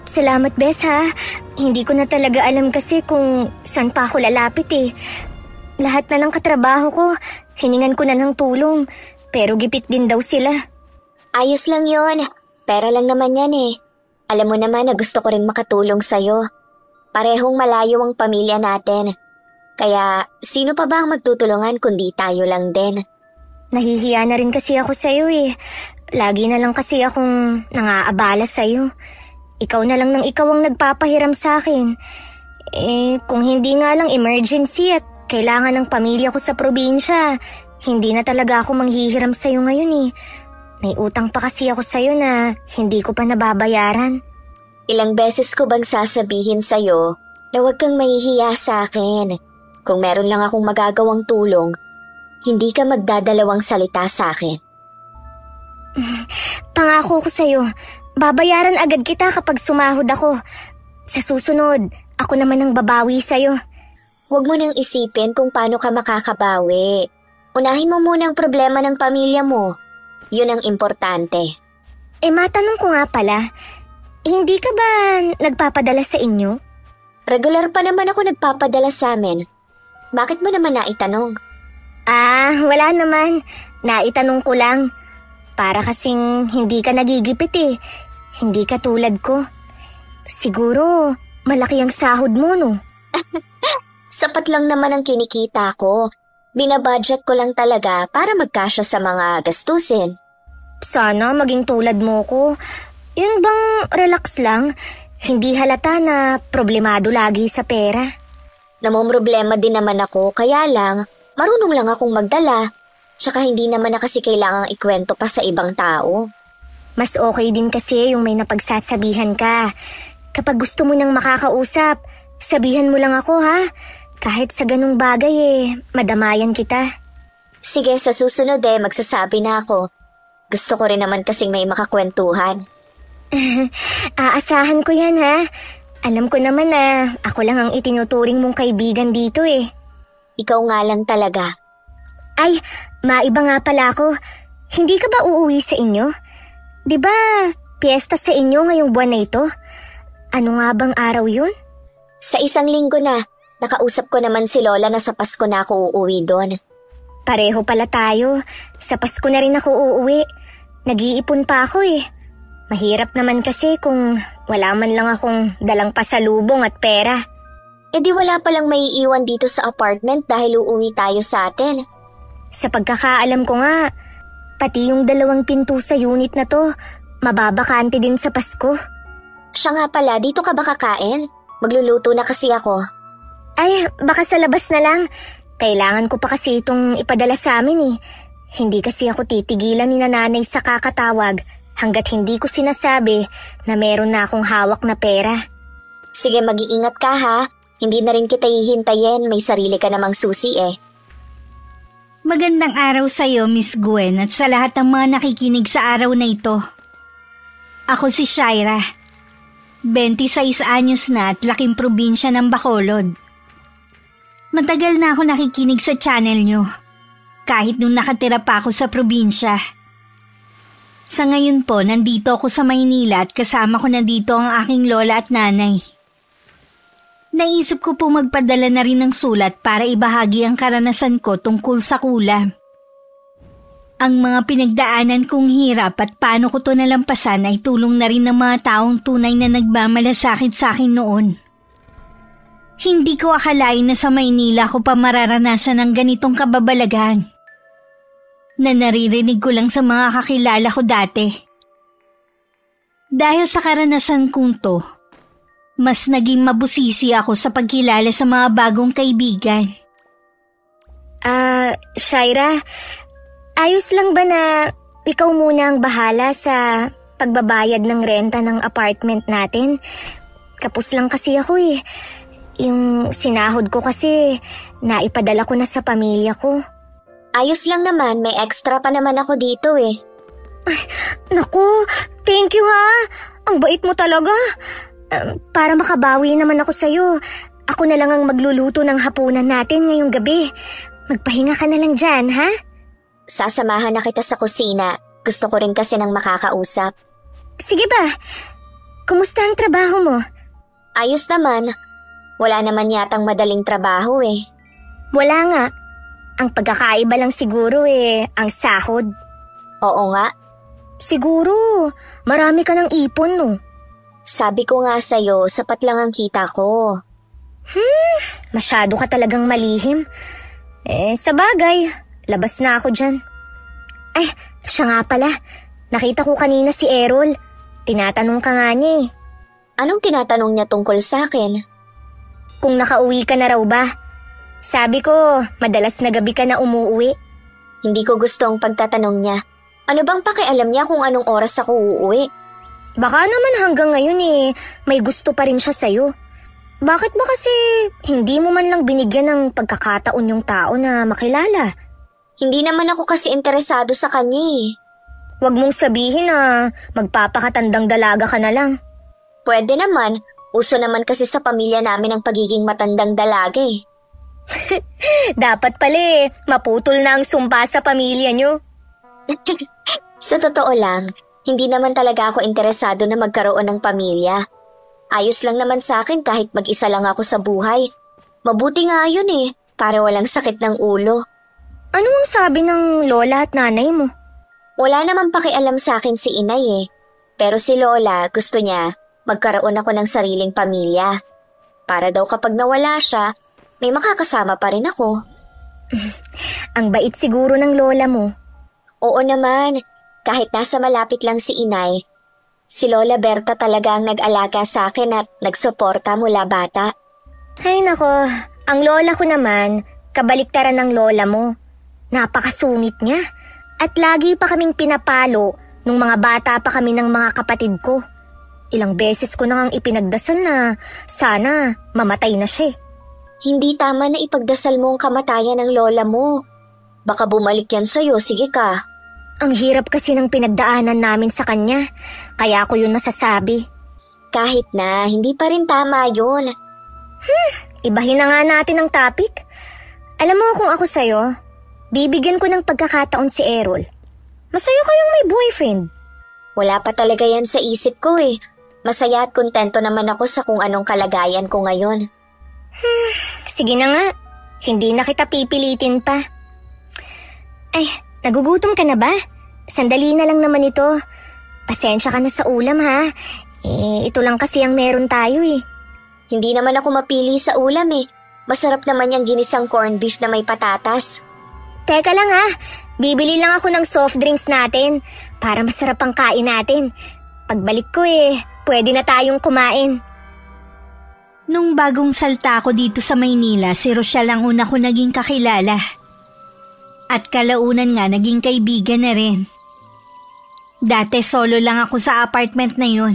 Salamat, Bes, ha. Hindi ko na talaga alam kasi kung saan pa ako lalapit eh. Lahat na ng katrabaho ko, hiningan ko na ng tulong. Pero gipit din daw sila. Ayos lang yon. Pera lang naman yan eh. Alam mo naman na gusto ko rin makatulong sa'yo. Parehong malayo ang pamilya natin. Kaya sino pa ba ang magtutulungan kundi tayo lang din? Nahihiya na rin kasi ako sa'yo eh. Lagi na lang kasi akong nangaabala sa'yo. Ikaw na lang ng ikaw ang nagpapahiram sa akin. Kung hindi nga lang emergency at kailangan ng pamilya ko sa probinsya, hindi na talaga ako manghihiram sa'yo ngayon eh. May utang pa kasi ako sa'yo na hindi ko pa nababayaran. Ilang beses ko bang sasabihin sa'yo na huwag kang mahihiya sa akin? Kung meron lang akong magagawang tulong, hindi ka magdadalawang salita sa akin. Pangako ko sa'yo, babayaran agad kita kapag sumahod ako. Sa susunod, ako naman ang babawi sa'yo. Huwag mo nang isipin kung paano ka makakabawi. Unahin mo muna ang problema ng pamilya mo. Yun ang importante. Matanong ko nga pala, hindi ka ba nagpapadala sa inyo? Regular pa naman ako nagpapadala sa amin. Bakit mo naman naitanong? Wala naman. Naitanong ko lang. Para kasing hindi ka nagigipit eh. Hindi ka tulad ko. Siguro, malaki ang sahod mo, no? Sapat lang naman ang kinikita ko. Binabudget ko lang talaga para magkasya sa mga gastusin. Sana maging tulad mo ko. Yun bang relax lang? Hindi halata na problemado lagi sa pera. Namomroblema din naman ako, kaya lang, marunong lang akong magdala. Tsaka hindi naman na kasi kailangang ikwento pa sa ibang tao. Mas okay din kasi yung may napagsasabihan ka. Kapag gusto mo nang makakausap, sabihan mo lang ako ha. Kahit sa ganung bagay madamayan kita. Sige, sa susunod magsasabi na ako. Gusto ko rin naman kasing may makakwentuhan. Aasahan ko yan ha. Alam ko naman na ako lang ang itinuturing mong kaibigan dito eh. Ikaw nga lang talaga. Ay, maiba nga pala ako. Hindi ka ba uuwi sa inyo? 'Di ba, piyesta sa inyo ngayong buwan na ito? Ano nga bang araw yun? Sa 1 linggo na. Nakausap ko naman si Lola na sa Pasko na ako uuwi doon. Pareho pala tayo. Sa Pasko na rin ako uuwi. Nag-iipon pa ako eh. Mahirap naman kasi kung wala man lang akong dalang pasalubong at pera. Di wala palang maiiwan dito sa apartment dahil uuwi tayo sa atin. Sa pagkakaalam ko nga, pati yung 2 pinto sa unit na to, mababakante din sa Pasko. Siya nga pala, dito ka ba kakain? Magluluto na kasi ako. Ay, baka sa labas na lang. Kailangan ko pa kasi itong ipadala sa amin eh. Hindi kasi ako titigilan ni nanay sa kakatawag hanggat hindi ko sinasabi na meron na akong hawak na pera. Sige, mag-iingat ka ha. Hindi na rin kita hihintayin, may sarili ka namang susi eh. Magandang araw sa iyo, Miss Gwen, at sa lahat ng mga nakikinig sa araw na ito. Ako si Shaira. 26 anyos na at laking probinsya ng Bacolod. Matagal na ako nakikinig sa channel nyo, kahit nung nakatira pa ako sa probinsya. Sa ngayon po, nandito ako sa Maynila at kasama ko na dito ang aking lola at nanay. Naisip ko po magpadala na rin ng sulat para ibahagi ang karanasan ko tungkol sa kulam. Ang mga pinagdaanan kong hirap at paano ko to nalampasan ay tulong na rin ng mga taong tunay na nagmamalasakit sa akin noon. Hindi ko akalain na sa Maynila ko pa mararanasan ng ganitong kababalaghan na naririnig ko lang sa mga kakilala ko dati. Dahil sa karanasan kong to, mas naging mabusisi ako sa pagkilala sa mga bagong kaibigan. Shaira, ayos lang ba na ikaw muna ang bahala sa pagbabayad ng renta ng apartment natin? Kapos lang kasi ako eh. Yung sinahod ko kasi naipadala ko na sa pamilya ko. Ayos lang naman, may extra pa naman ako dito eh. Ay, naku, thank you ha. Ang bait mo talaga. Para makabawi naman ako sa'yo, ako na lang ang magluluto ng hapunan natin ngayong gabi. Magpahinga ka na lang dyan, ha? Sasamahan na kita sa kusina. Gusto ko rin kasi ng makakausap. Sige ba? Kumusta ang trabaho mo? Ayos naman. Wala naman yatang madaling trabaho eh. Wala nga. Ang pagkakaiba lang siguro ang sahod. Oo nga. Siguro, marami ka ng ipon no? Sabi ko nga sa'yo, sapat lang ang kita ko. Masyado ka talagang malihim. Sa bagay, labas na ako dyan. Ay, siya nga pala. Nakita ko kanina si Errol. Tinatanong ka nga niya eh. Anong tinatanong niya tungkol sa akin? Kung nakauwi ka na raw ba? Sabi ko, madalas na gabi ka na umuwi. Hindi ko gusto ang pagtatanong niya. Ano bang pakialam niya kung anong oras ako uuwi? Baka naman hanggang ngayon may gusto pa rin siya sa'yo. Bakit ba kasi hindi mo man lang binigyan ng pagkakataon yung tao na makilala? Hindi naman ako kasi interesado sa kanya eh. Huwag mong sabihin na magpapakatandang dalaga ka na lang. Pwede naman. Uso naman kasi sa pamilya namin ang pagiging matandang dalaga eh. Dapat pala maputol na ang sumpa sa pamilya nyo. Sa totoo lang, hindi naman talaga ako interesado na magkaroon ng pamilya. Ayos lang naman sa akin kahit mag-isa lang ako sa buhay. Mabuti nga yun para walang sakit ng ulo. Ano ang sabi ng lola at nanay mo? Wala naman pakialam sa akin si inay Pero si lola gusto niya magkaroon ako ng sariling pamilya. Para daw kapag nawala siya, may makakasama pa rin ako. Ang bait siguro ng lola mo. Oo naman, kahit nasa malapit lang si inay, si Lola Berta talaga ang nag-alaga sa akin at nagsuporta mula bata. Ay nako, ang lola ko naman, kabaliktaran ng lola mo. Napakasungit niya at lagi pa kaming pinapalo nung mga bata pa kami ng mga kapatid ko. Ilang beses ko na ngang ipinagdasal na sana mamatay na siya. Hindi tama na ipagdasal mo ang kamatayan ng lola mo. Baka bumalik yan sa'yo, sige ka. Ang hirap kasi ng pinagdaanan namin sa kanya, kaya ako yun nasasabi. Kahit na, hindi pa rin tama yun. Ibahin na nga natin ang topic. Alam mo kung ako sa'yo, bibigyan ko ng pagkakataon si Errol. Masaya kayong may boyfriend. Wala pa talaga yan sa isip ko Masaya at kontento naman ako sa kung anong kalagayan ko ngayon. Sige na nga, hindi na kita pipilitin pa. Ay, nagugutom ka na ba? Sandali na lang naman ito. Pasensya ka na sa ulam ha. Ito lang kasi ang meron tayo Hindi naman ako mapili sa ulam Masarap naman yung ginisang corned beef na may patatas. Teka lang ha, bibili lang ako ng soft drinks natin para masarap ang kain natin. Pagbalik ko pwede na tayong kumain. Nung bagong salta ako dito sa Maynila, si Rochelle ang una ko naging kakilala. At kalaunan nga naging kaibigan na rin. Dati solo lang ako sa apartment na yun.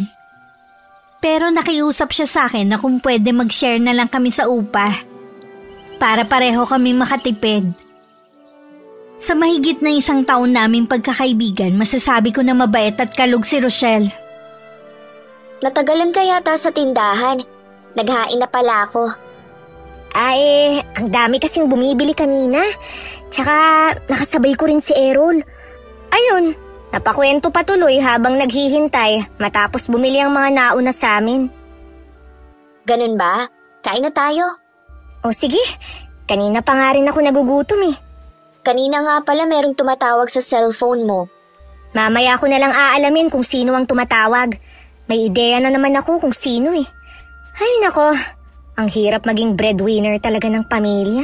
Pero nakiusap siya sa akin na kung pwede mag-share na lang kami sa upa. Para pareho kami makatipid. Sa mahigit na 1 taon naming pagkakaibigan, masasabi ko na mabait at kalug si Rochelle. Natagalan ka yata sa tindahan. Naghain na pala ako. Ang dami kasing bumibili kanina. Tsaka nakasabay ko rin si Errol. Ayun, napakwento pa tuloy habang naghihintay matapos bumili ang mga nauna sa amin. Ganun ba? Kain na tayo. O sige, kanina pa nga rin ako nagugutom Kanina nga pala merong tumatawag sa cellphone mo. Mamaya ko na lang aalamin kung sino ang tumatawag. May ideya na naman ako kung sino Ay nako, ang hirap maging breadwinner talaga ng pamilya.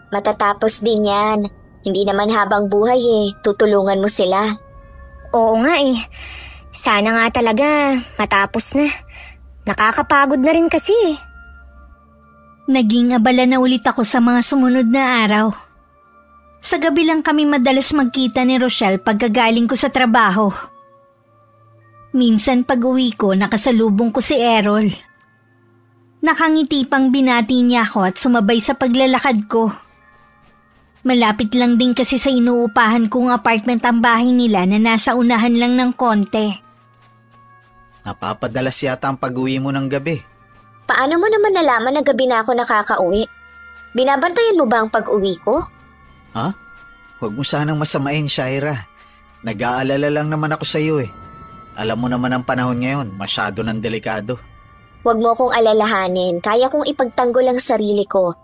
Matatapos din yan. Hindi naman habang buhay tutulungan mo sila. Oo nga Sana nga talaga matapos na. Nakakapagod na rin kasi Naging abala na ulit ako sa mga sumunod na araw. Sa gabi lang kami madalas magkita ni Rochelle pagkagaling ko sa trabaho. Minsan pag uwi ko, nakasalubong ko si Errol. Nakangiti pang binati niya ako at sumabay sa paglalakad ko. Malapit lang din kasi sa inuupahan kong apartment ang bahay nila na nasa unahan lang ng konti. Napapadalas yata ang pag-uwi mo ng gabi. Paano mo naman nalaman na gabi na ako nakakauwi? Binabantayan mo ba ang pag-uwi ko? Ha? Huwag mo sanang masamain, Shaira. Nag-aalala lang naman ako sa iyo Alam mo naman ang panahon ngayon, masyado ng delikado. Huwag mo kong alalahanin, kaya kong ipagtanggol ang sarili ko.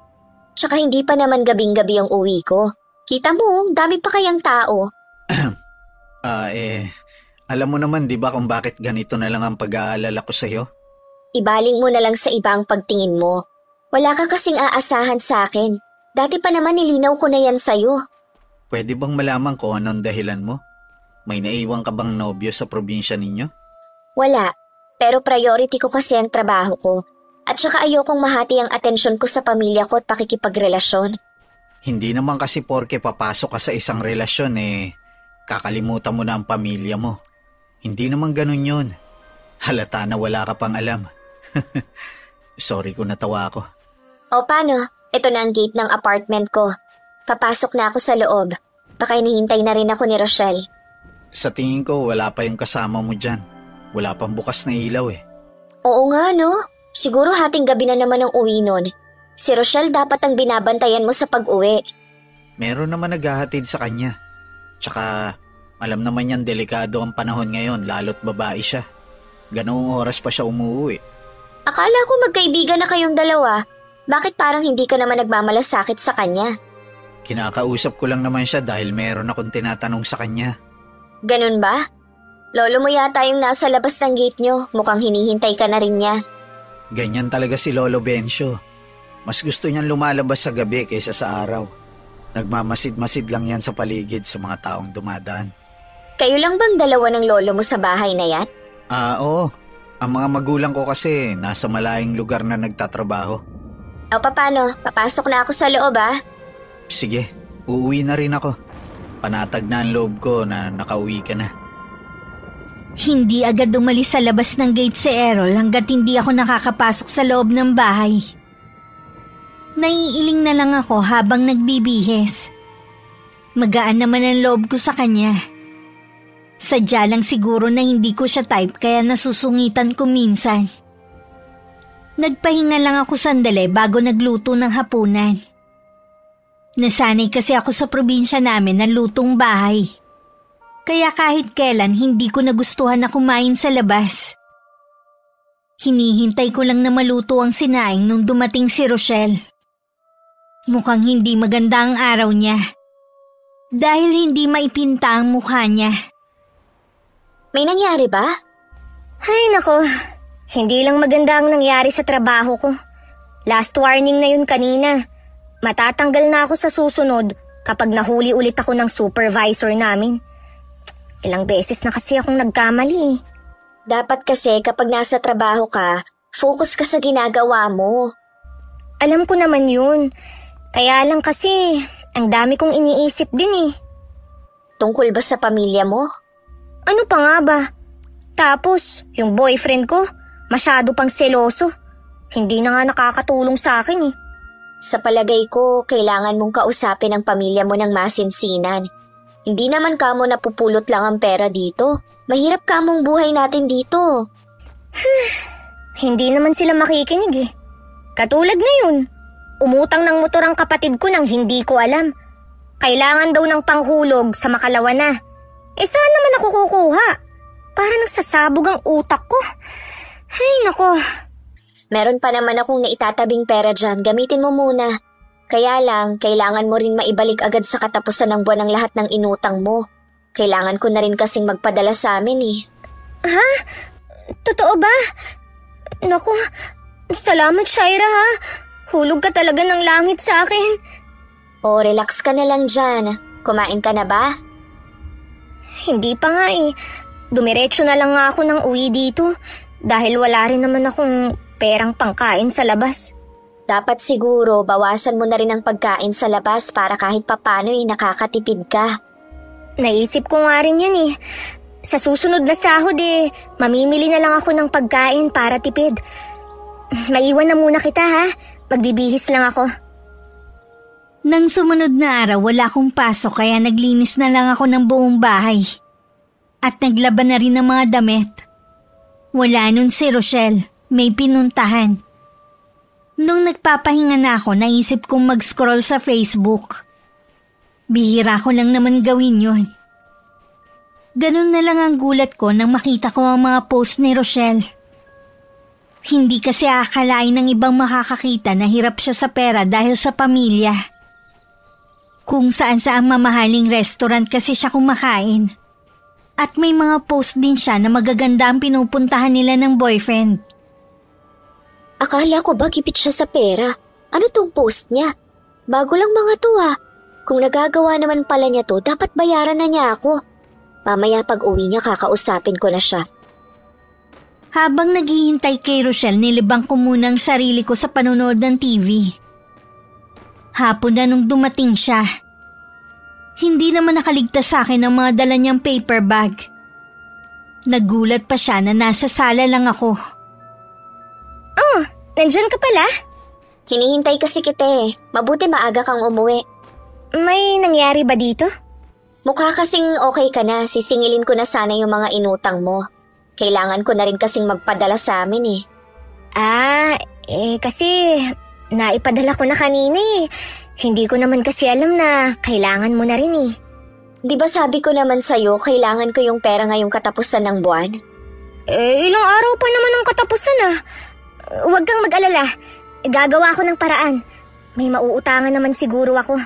Tsaka hindi pa naman gabing-gabi ang uwi ko. Kita mo, dami pa kayang tao. Alam mo naman di ba kung bakit ganito na lang ang pag-aalala ko sa'yo? Ibaling mo na lang sa ibang pagtingin mo. Wala ka kasing aasahan sa akin. Dati pa naman nilinaw ko na yan sa'yo. Pwede bang malaman ko anong dahilan mo? May naiwan ka bang nobyo sa probinsya ninyo? Wala, pero priority ko kasi ang trabaho ko. At saka ayokong mahati ang atensyon ko sa pamilya ko at pakikipagrelasyon. Hindi naman kasi porke papasok ka sa isang relasyon kakalimutan mo na ang pamilya mo. Hindi naman ganun yun. Halata na wala ka pang alam. Sorry kung natawa ako. O paano? Ito na ang gate ng apartment ko. Papasok na ako sa loob. Baka hinihintay na rin ako ni Rochelle. Sa tingin ko wala pa yung kasama mo dyan. Wala pang bukas na ilaw Oo nga no. Siguro hating gabi na naman ang uwi nun. Si Rochelle dapat ang binabantayan mo sa pag-uwi. Meron naman naghahatid sa kanya. Tsaka alam naman yan delikado ang panahon ngayon lalo't babae siya. Ganoong oras pa siya umuwi. Akala ko magkaibigan na kayong dalawa. Bakit parang hindi ka naman nagmamalasakit sa kanya? Kinakausap ko lang naman siya dahil meron akong tinatanong sa kanya. Ganun ba? Lolo mo yata yung nasa labas ng gate nyo. Mukhang hinihintay ka na rin niya. Ganyan talaga si Lolo Bencio. Mas gusto niyang lumalabas sa gabi kaysa sa araw. Nagmamasid-masid lang yan sa paligid sa mga taong dumadaan. Kayo lang bang dalawa ng lolo mo sa bahay na yan? Oo. Ang mga magulang ko kasi nasa malayong lugar na nagtatrabaho. O paano? Papasok na ako sa loob Sige, uuwi na rin ako. Panatag na ang loob ko na nakauwi ka na. Hindi agad umalis sa labas ng gate si Errol hanggat hindi ako nakakapasok sa loob ng bahay. Naiiling na lang ako habang nagbibihis. Magaan naman ang loob ko sa kanya. Sadya lang siguro na hindi ko siya type kaya nasusungitan ko minsan. Nagpahinga lang ako sandali bago nagluto ng hapunan. Nasanay kasi ako sa probinsya namin ng lutong bahay. Kaya kahit kailan hindi ko nagustuhan na kumain sa labas. Hinihintay ko lang na maluto ang sinaing nung dumating si Rochelle. Mukhang hindi maganda ang araw niya. Dahil hindi maipinta ang mukha niya. May nangyari ba? Ay nako, hindi lang maganda ang nangyari sa trabaho ko. Last warning na yun kanina. Matatanggal na ako sa susunod kapag nahuli ulit ako ng supervisor namin. Ilang beses na kasi akong nagkamali. Dapat kasi kapag nasa trabaho ka, focus ka sa ginagawa mo. Alam ko naman yun. Kaya lang kasi, ang dami kong iniisip din Tungkol ba sa pamilya mo? Ano pa nga ba? Tapos, yung boyfriend ko, masyado pang seloso. Hindi na nga nakakatulong sa akin Sa palagay ko, kailangan mong kausapin ang pamilya mo ng masinsinan. Hindi naman kamo napupulot lang ang pera dito. Mahirap kamong buhay natin dito. Hindi naman sila makikinig Katulad ngayon, umutang ng motor ang kapatid ko nang hindi ko alam. Kailangan daw ng panghulog sa Makalawa na. Saan naman ako kukuha? Parang nagsasabog ang utak ko. Ay nako. Meron pa naman akong naitatabing pera dyan, gamitin mo muna. Kaya lang, kailangan mo rin maibalik agad sa katapusan ng buwan ang lahat ng inutang mo. Kailangan ko na rin kasing magpadala sa amin Ha? Totoo ba? Naku, salamat Shaira ha. Hulog ka talaga ng langit sa akin. Relax ka na lang dyan. Kumain ka na ba? Hindi pa nga Dumiretso na lang nga ako ng uwi dito. Dahil wala rin naman akong perang pangkain sa labas. Dapat siguro bawasan mo na rin ang pagkain sa labas para kahit papano nakakatipid ka. Naisip ko nga rin yan Sa susunod na sahod mamimili na lang ako ng pagkain para tipid. Maiwan na muna kita ha. Magbibihis lang ako. Nang sumunod na araw wala akong pasok kaya naglinis na lang ako ng buong bahay. At naglaban na rin ng mga damit. Wala nun si Rochelle. May pinuntahan. Nung nagpapahinga na ako, naisip kong mag-scroll sa Facebook. Bihira ko lang naman gawin yun. Ganun na lang ang gulat ko nang makita ko ang mga post ni Rochelle. Hindi kasi akalain ng ibang makakakita na hirap siya sa pera dahil sa pamilya. Kung saan saang mamahaling restaurant kasi siya kumakain. At may mga post din siya na magaganda ang pinupuntahan nila ng boyfriend. Akala ko ba gipit siya sa pera? Ano tong post niya? Bago lang mga to ah. Kung nagagawa naman pala niya to, dapat bayaran na niya ako. Mamaya pag uwi niya kakausapin ko na siya. Habang naghihintay kay Rochelle, nilibang ko muna ang sarili ko sa panonood ng TV. Hapon na nung dumating siya. Hindi naman nakaligtas sa akin ang mga dala niyang paper bag. Nagulat pa siya na nasa sala lang ako. Oh, nandyan ka pala? Hinihintay kasi kita eh. Mabuti maaga kang umuwi. May nangyari ba dito? Mukha kasing okay ka na. Sisingilin ko na sana yung mga inutang mo. Kailangan ko na rin kasing magpadala sa amin eh. Kasi naipadala ko na kanina eh. Hindi ko naman kasi alam na kailangan mo na rin eh. Di ba sabi ko naman sa'yo, kailangan ko yung pera ngayong katapusan ng buwan? Ilang araw pa naman ang katapusan ah. Huwag kang mag-alala. Gagawa ko ng paraan. May mauutangan naman siguro ako.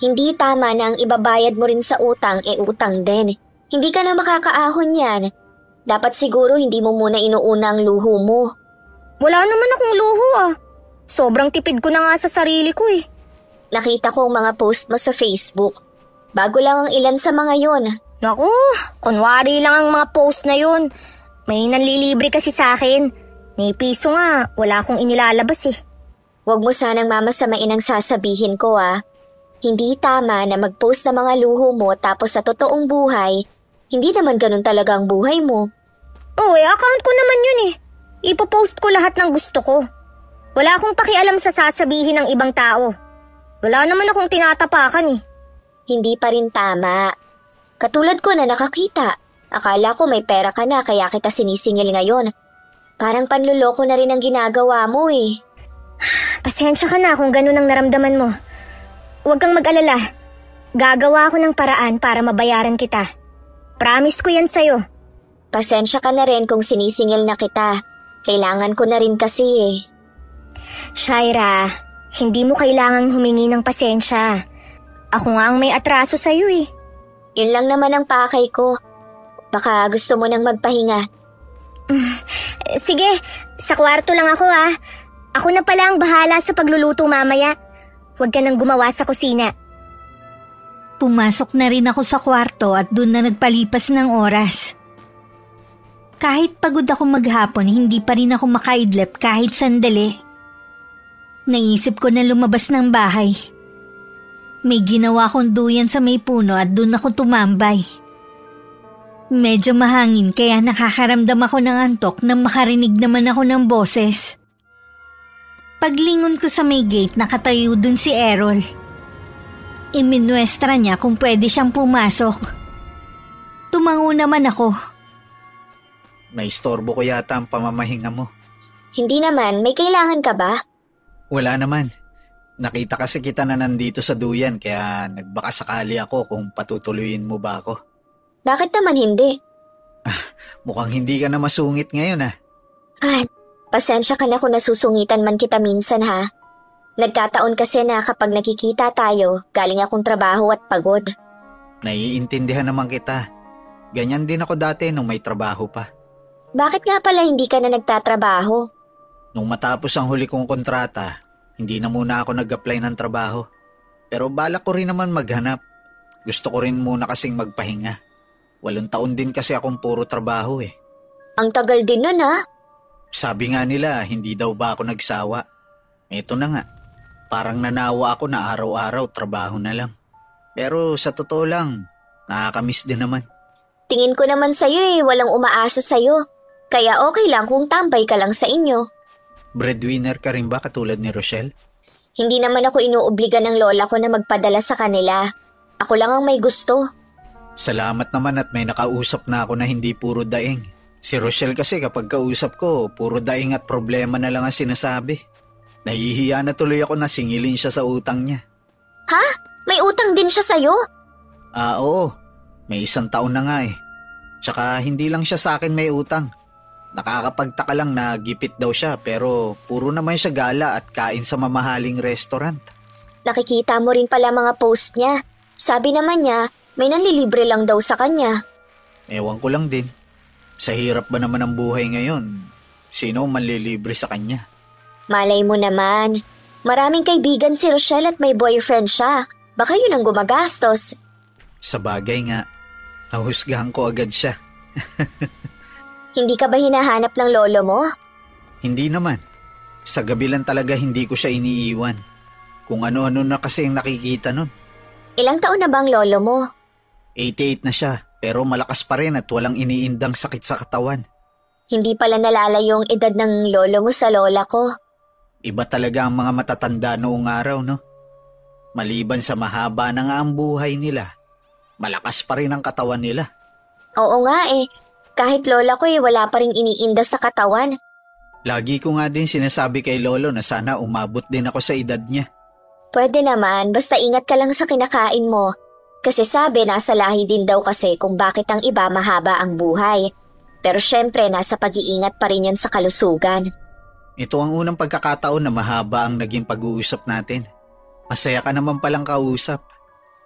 Hindi tama na ang ibabayad mo rin sa utang utang din. Hindi ka na makakaahon yan. Dapat siguro hindi mo muna inuuna ang luho mo. Wala naman akong luho ah. Sobrang tipid ko na nga sa sarili ko eh. Nakita ko ang mga post mo sa Facebook. Bago lang ang ilan sa mga yon. Naku, kunwari lang ang mga post na yun. May nanlilibre kasi sa akin. May piso nga, wala akong inilalabas eh. Huwag mo sanang mamasamain ang sasabihin ko ah. Hindi tama na mag-post ng mga luho mo tapos sa totoong buhay, hindi naman ganun talaga ang buhay mo. Account ko naman yun eh. Ipopost ko lahat ng gusto ko. Wala akong pakialam sa sasabihin ng ibang tao. Wala naman akong tinatapakan eh. Hindi pa rin tama. Katulad ko na nakakita. Akala ko may pera ka na kaya kita sinisingil ngayon. Parang panluloko na rin ang ginagawa mo eh. Pasensya ka na kung ganun ang naramdaman mo. Huwag kang mag-alala. Gagawa ako ng paraan para mabayaran kita. Promise ko yan sa'yo. Pasensya ka na rin kung sinisingil na kita. Kailangan ko na rin kasi eh. Shaira, hindi mo kailangang humingi ng pasensya. Ako nga ang may atraso sa'yo eh. Yun lang naman ang pakay ko. Baka gusto mo nang magpahinga. Sige, sa kwarto lang ako ah. Ako na pala ang bahala sa pagluluto mamaya. Huwag ka nang gumawa sa kusina. Pumasok na rin ako sa kwarto at doon na nagpalipas ng oras. Kahit pagod ako maghapon, hindi pa rin ako makaidlip kahit sandali. Naisip ko na lumabas ng bahay. May ginawa kong duyan sa may puno at doon ako tumambay. Medyo mahangin kaya nakakaramdam ako ng antok nang makarinig naman ako ng boses. Paglingon ko sa may gate, nakatayo dun si Errol. Iminwestra niya kung pwede siyang pumasok. Tumango naman ako. Naistorbo ko yata ang pamamahinga mo. Hindi naman, may kailangan ka ba? Wala naman. Nakita kasi kita na nandito sa duyan kaya nagbaka sakali ako kung patutuloyin mo ba ako. Bakit naman hindi? Mukhang hindi ka na masungit ngayon ah. Pasensya ka na kung nasusungitan man kita minsan ha. Nagkataon kasi na kapag nakikita tayo, galing akong trabaho at pagod. Naiintindihan naman kita. Ganyan din ako dati nung may trabaho pa. Bakit nga pala hindi ka na nagtatrabaho? Nung matapos ang huli kong kontrata, hindi na muna ako nag-apply ng trabaho. Pero balak ko rin naman maghanap. Gusto ko rin muna kasing magpahinga. 8 taon din kasi akong puro trabaho eh. Ang tagal din nun ha? Sabi nga nila, hindi daw ba ako nagsawa. Eto na nga, parang nanawa ako na araw-araw trabaho na lang. Pero sa totoo lang, nakakamiss din naman. Tingin ko naman sa'yo eh, walang umaasa sa'yo. Kaya okay lang kung tambay ka lang sa inyo. Breadwinner ka rin ba katulad ni Rochelle? Hindi naman ako inuobliga ng lola ko na magpadala sa kanila. Ako lang ang may gusto. Salamat naman at may nakausap na ako na hindi puro daing. Si Rochelle kasi kapag kausap ko, puro daing at problema na lang ang sinasabi. Nahihiya na tuloy ako na singilin siya sa utang niya. Ha? May utang din siya sa'yo? Oo. May 1 taon na nga eh. Tsaka hindi lang siya sa akin may utang. Nakakapagtaka lang na gipit daw siya pero puro naman siya gala at kain sa mamahaling restaurant. Nakikita mo rin pala mga post niya. Sabi naman niya, may nanlilibre lang daw sa kanya. Ewan ko lang din. Sa hirap ba naman ang buhay ngayon? Sino manlilibre sa kanya? Malay mo naman. Maraming kaibigan si Rochelle at may boyfriend siya. Baka yun ang gumagastos. Sa bagay nga, nahusgahan ko agad siya. Hindi ka ba hinahanap ng lolo mo? Hindi naman. Sa gabi lang talaga hindi ko siya iniiwan. Kung ano-ano na kasi ang nakikita nun. Ilang taon na bang lolo mo? 88 na siya, pero malakas pa rin at walang iniindang sakit sa katawan. Hindi pala nalalayo yung edad ng lolo mo sa lola ko. Iba talaga ang mga matatanda noong araw, no? Maliban sa mahaba na nga ang buhay nila, malakas pa rin ang katawan nila. Oo nga eh. Kahit lola ko wala pa rin iniinda sa katawan. Lagi ko nga din sinasabi kay lolo na sana umabot din ako sa edad niya. Pwede naman, basta ingat ka lang sa kinakain mo. Kasi sabi nasa lahi din daw kasi kung bakit ang iba mahaba ang buhay. Pero syempre nasa pag-iingat pa rin yan sa kalusugan. Ito ang unang pagkakataon na mahaba ang naging pag-uusap natin. Masaya ka naman palang kausap.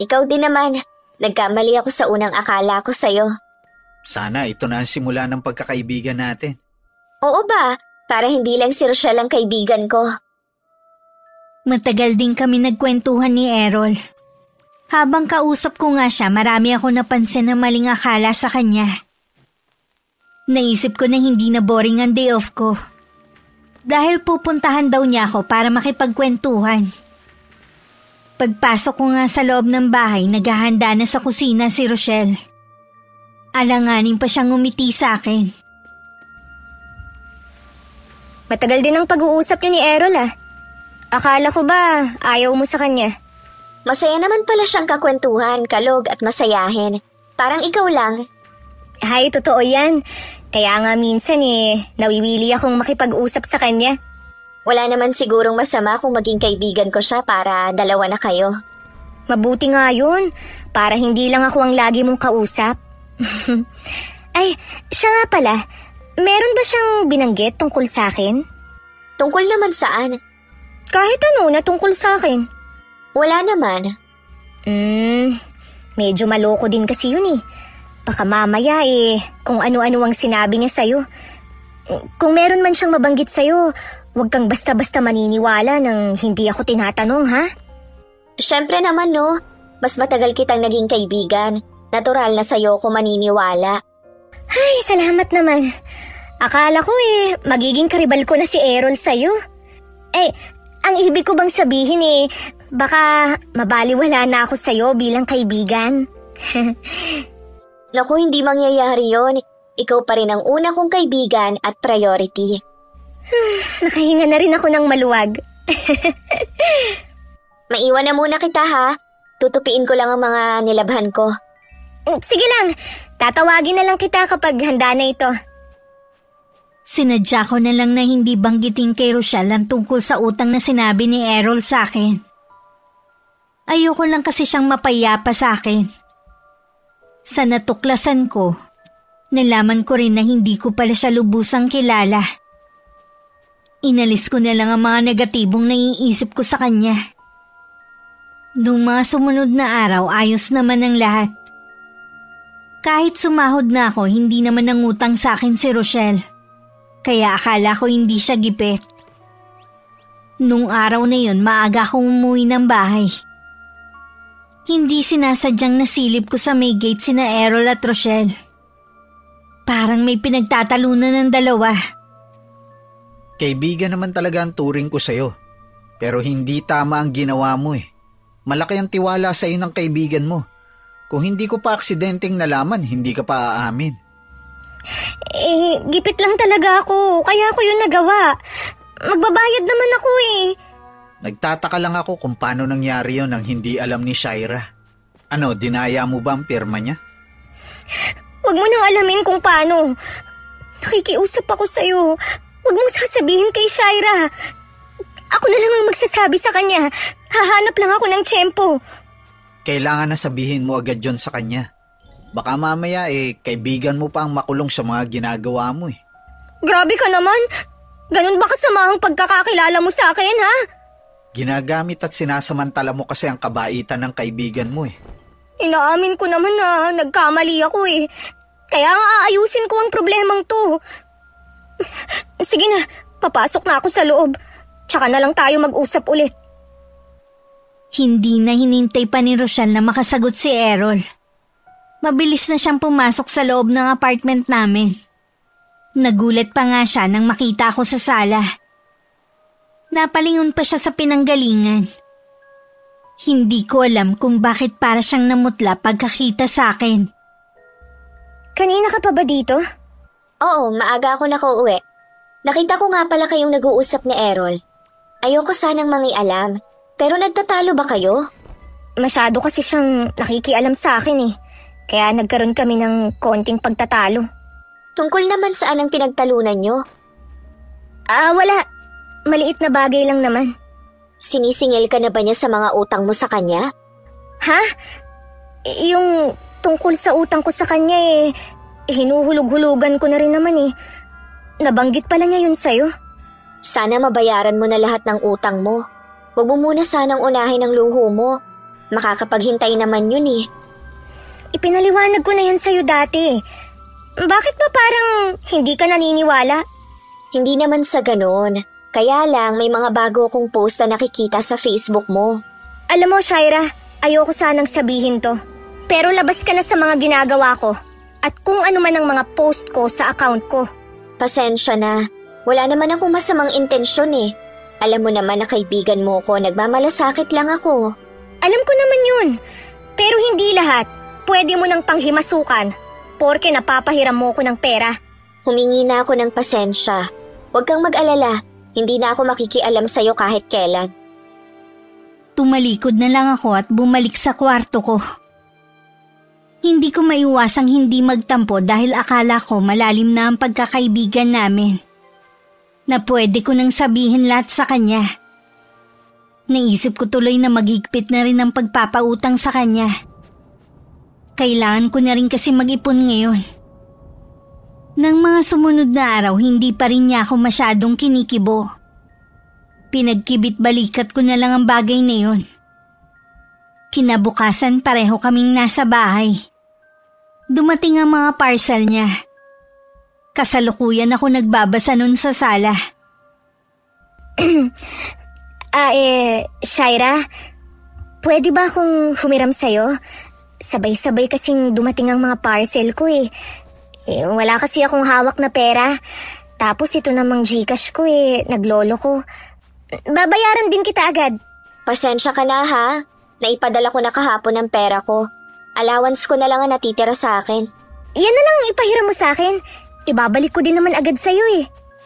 Ikaw din naman. Nagkamali ako sa unang akala ko sa'yo. Sana ito na ang simula ng pagkakaibigan natin. Oo ba? Para hindi lang si Rochelle ang kaibigan ko. Matagal din kami nagkwentuhan ni Errol. Habang kausap ko nga siya, marami ako napansin na maling akala sa kanya. Naisip ko na hindi na boring ang day off ko. Dahil pupuntahan daw niya ako para makipagkwentuhan. Pagpasok ko nga sa loob ng bahay, naghahanda na sa kusina si Rochelle. Alanganin pa siyang ngumiti sa akin. Matagal din ang pag-uusap niyo ni Errol ah. Akala ko ba ayaw mo sa kanya? Masaya naman pala siyang kakwentuhan, kalog at masayahin. Parang ikaw lang. Ay, totoo yan. Kaya nga minsan nawiwili akong makipag-usap sa kanya. Wala naman sigurong masama kung maging kaibigan ko siya para dalawa na kayo. Mabuti nga yun, para hindi lang ako ang lagi mong kausap. Ay, siya nga pala, meron ba siyang binanggit tungkol sa akin? Tungkol naman saan? Kahit ano na tungkol sa akin. Wala naman. Medyo maloko din kasi yun eh. Baka mamaya kung ano-ano ang sinabi niya sa'yo. Kung meron man siyang mabanggit sa'yo, huwag kang basta-basta maniniwala nang hindi ako tinatanong, ha? Siyempre naman, no. Mas matagal kitang naging kaibigan. Natural na sa'yo ko maniniwala. Ay, salamat naman. Akala ko magiging karibal ko na si Errol sa'yo. Ang ibig ko bang sabihin baka mabaliwala na ako sa'yo bilang kaibigan. Naku, hindi mangyayari yon. Ikaw pa rin ang una kong kaibigan at priority. Nakahinga na rin ako ng maluwag. Maiwan na muna kita ha. Tutupiin ko lang ang mga nilabhan ko. Sige lang, tatawagin na lang kita kapag handa na ito. Sinadya ko na lang na hindi banggitin kay Rochelle ang tungkol sa utang na sinabi ni Errol sa akin. Ayoko lang kasi siyang mapayapa sa akin. Sa natuklasan ko, nalaman ko rin na hindi ko pala siya lubusang kilala. Inalis ko na lang ang mga negatibong naiisip ko sa kanya. Noong mga sumunod na araw, ayos naman ang lahat. Kahit sumahod na ako, hindi naman nangutang sa akin si Rochelle. Kaya akala ko hindi siya gipit. Nung araw na yun, maaga akong umuwi ng bahay. Hindi sinasadyang nasilip ko sa may gate sina Errol at Rochelle. Parang may pinagtatalunan ng dalawa. Kaibigan naman talaga ang turing ko sa'yo. Pero hindi tama ang ginawa mo eh. Malaki ang tiwala sa'yo ng kaibigan mo. Kung hindi ko pa aksidenteng nalaman, hindi ka pa aamin. Gipit lang talaga ako. Kaya ako yun nagawa. Magbabayad naman ako Nagtataka lang ako kung paano nangyari yun nang hindi alam ni Shaira. Ano, dinaya mo ba ang pirma niya? Huwag mo nang alamin kung paano. Nakikiusap ako sa'yo. Huwag mong sasabihin kay Shaira. Ako na lang ang magsasabi sa kanya. Hahanap lang ako ng tiyempo. Kailangan na sabihin mo agad yon sa kanya. Baka mamaya kaibigan mo pa ang makulong sa mga ginagawa mo eh. Grabe ka naman! Ganun ba kasamahang pagkakakilala mo sa akin, ha? Ginagamit at sinasamantala mo kasi ang kabaitan ng kaibigan mo eh. Inaamin ko naman na nagkamali ako eh. Kaya nga aayusin ko ang problemang to. Sige na, papasok na ako sa loob. Tsaka na lang tayo mag-usap ulit. Hindi na hinintay pa ni Rochelle na makasagot si Errol. Mabilis na siyang pumasok sa loob ng apartment namin. Nagulat pa nga siya nang makita ako sa sala. Napalingon pa siya sa pinanggalingan. Hindi ko alam kung bakit para siyang namutla pagkakita sa akin. Kanina ka pa ba dito? Oo, maaga ako nakauwi. Nakita ko nga pala kayong nag-uusap ni Errol. Ayoko sanang mangialam, pero nagtatalo ba kayo? Masyado kasi siyang nakikialam sa akin eh. Kaya nagkaroon kami ng konting pagtatalo. Tungkol naman saan ang pinagtalunan nyo? Wala. Maliit na bagay lang naman. Sinisingil ka na ba niya sa mga utang mo sa kanya? Ha? Yung tungkol sa utang ko sa kanya hinuhulog-hulugan ko na rin naman eh. Nabanggit pala niya yun sa'yo. Sana mabayaran mo na lahat ng utang mo. Huwag mo muna sanang unahin ang luho mo. Makakapaghintay naman yun eh. Ipinaliwanag ko na yan sa'yo dati. Bakit ba parang hindi ka naniniwala? Hindi naman sa ganon. Kaya lang may mga bago akong post na nakikita sa Facebook mo. Alam mo, Shaira, ayoko sanang sabihin to. Pero labas ka na sa mga ginagawa ko. At kung ano man ang mga post ko sa account ko. Pasensya na. Wala naman akong masamang intensyon eh. Alam mo naman na kaibigan mo ko, nagmamalasakit lang ako. Alam ko naman yun. Pero hindi lahat. Pwede mo nang panghimasukan. Porke napapahiram mo ko ng pera. Humingi na ako ng pasensya. Huwag kang mag-alala. Hindi na ako makikialam sa'yo kahit kailan. Tumalikod na lang ako at bumalik sa kwarto ko. Hindi ko maiwasang hindi magtampo dahil akala ko malalim na ang pagkakaibigan namin. Na pwede ko nang sabihin lahat sa kanya. Naisip ko tuloy na maghigpit na rin ang pagpapautang sa kanya. Kailangan ko na rin kasi mag-ipon ngayon. Nang mga sumunod na araw, hindi pa rin niya ako masyadong kinikibo. Pinagkibit-balikat ko na lang ang bagay na yun. Kinabukasan pareho kaming nasa bahay. Dumating ang mga parcel niya. Kasalukuyan ako nagbabasa nun sa sala. Shaira, pwede ba akong humiram sa'yo? Sabay-sabay kasing dumating ang mga parcel ko eh. Wala kasi akong hawak na pera. Tapos ito namang GCash ko naglolo ko. Babayaran din kita agad. Pasensya ka na ha. Naipadala ko na kahapon ang pera ko. Allowance ko na lang ang natitira sa akin. Yan na lang ang ipahiram mo sa akin. Ibabalik ko din naman agad sa'yo eh.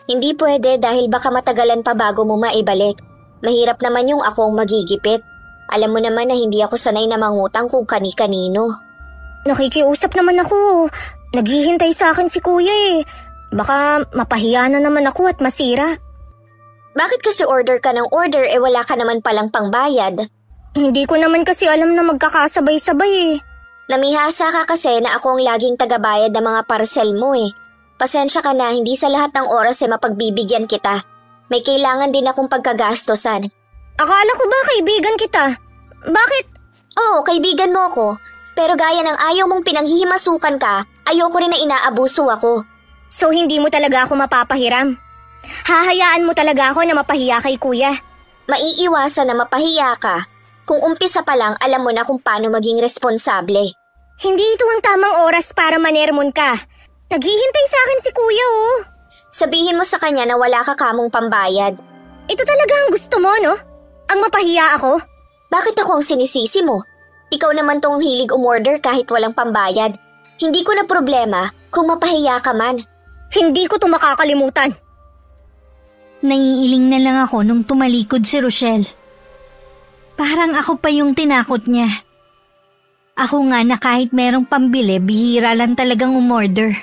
Hindi pwede dahil baka matagalan pa bago mo maibalik. Mahirap naman yung akong magigipit. Alam mo naman na hindi ako sanay na mangutang kung kani-kanino. Nakikiusap naman ako. Naghihintay sa akin si kuya eh. Baka mapahiya na naman ako at masira. Bakit kasi order ka ng order wala ka naman palang pangbayad? Hindi ko naman kasi alam na magkakasabay-sabay eh. Namihasa ka kasi na ako ang laging tagabayad ng mga parcel mo eh. Pasensya ka na, hindi sa lahat ng oras mapagbibigyan kita. May kailangan din akong pagkagastosan. Akala ko ba kaibigan kita? Bakit? Oo, kaibigan mo ako. Pero gaya ng ayaw mong pinanghihimasukan ka, ayoko rin na inaabuso ako. So hindi mo talaga ako mapapahiram? Hahayaan mo talaga ako na mapahiya kay kuya? Maiiwasan na mapahiya ka. Kung umpisa pa lang, alam mo na kung paano maging responsable. Hindi ito ang tamang oras para manermon ka. Naghihintay sa akin si kuya oh. Sabihin mo sa kanya na wala ka kamong pambayad. Ito talaga ang gusto mo, no? Ang mapahiya ako? Bakit ako ang sinisisi mo? Ikaw naman tong hilig umorder kahit walang pambayad. Hindi ko na problema kung mapahiya ka man. Hindi ko ito makakalimutan. Naiiling na lang ako nung tumalikod si Rochelle. Parang ako pa yung tinakot niya. Ako nga na kahit merong pambili, bihira lang talagang umorder.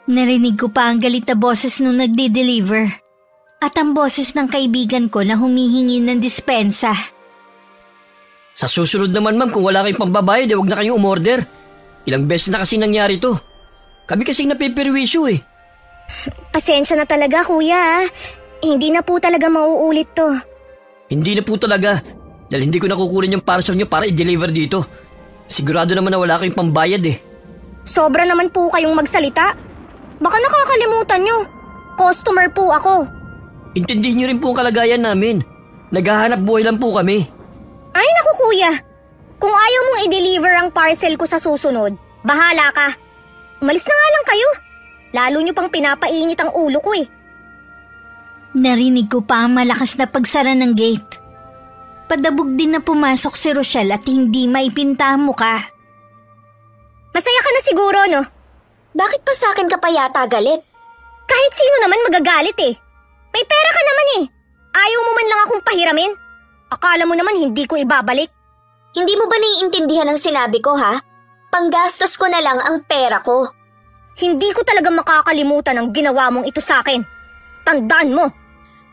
Narinig ko pa ang galit na boses nung nagde-deliver. At ang boses ng kaibigan ko na humihingi ng dispensa. Sa susunod naman ma'am, kung wala kayong pambabayad, huwag na kayong umorder. Ilang beses na kasi nangyari to. Kami kasing napipirwisyo eh. Pasensya na talaga, kuya. Hindi na po talaga mauulit to. Hindi na po talaga. Dahil hindi ko nakukunin yung parcel nyo para i-deliver dito. Sigurado naman na wala kayong pambayad eh. Sobra naman po kayong magsalita. Baka nakakalimutan nyo. Customer po ako. Intindihin nyo rin po ang kalagayan namin. Naghahanap buhay lang po kami. Ay naku, kuya. Kung ayaw mong i-deliver ang parcel ko sa susunod, bahala ka. Umalis na nga lang kayo. Lalo nyo pang pinapainit ang ulo ko eh. Narinig ko pa ang malakas na pagsara ng gate. Padabog din na pumasok si Rochelle at hindi maipinta ang muka. Masaya ka na siguro, no? Bakit pa sa akin ka pa yata galit? Kahit sino naman magagalit eh. May pera ka naman eh. Ayaw mo man lang akong pahiramin. Akala mo naman hindi ko ibabalik. Hindi mo ba naiintindihan ang sinabi ko, ha? Panggastos ko na lang ang pera ko. Hindi ko talaga makakalimutan ang ginawa mong ito sa akin. Tandaan mo.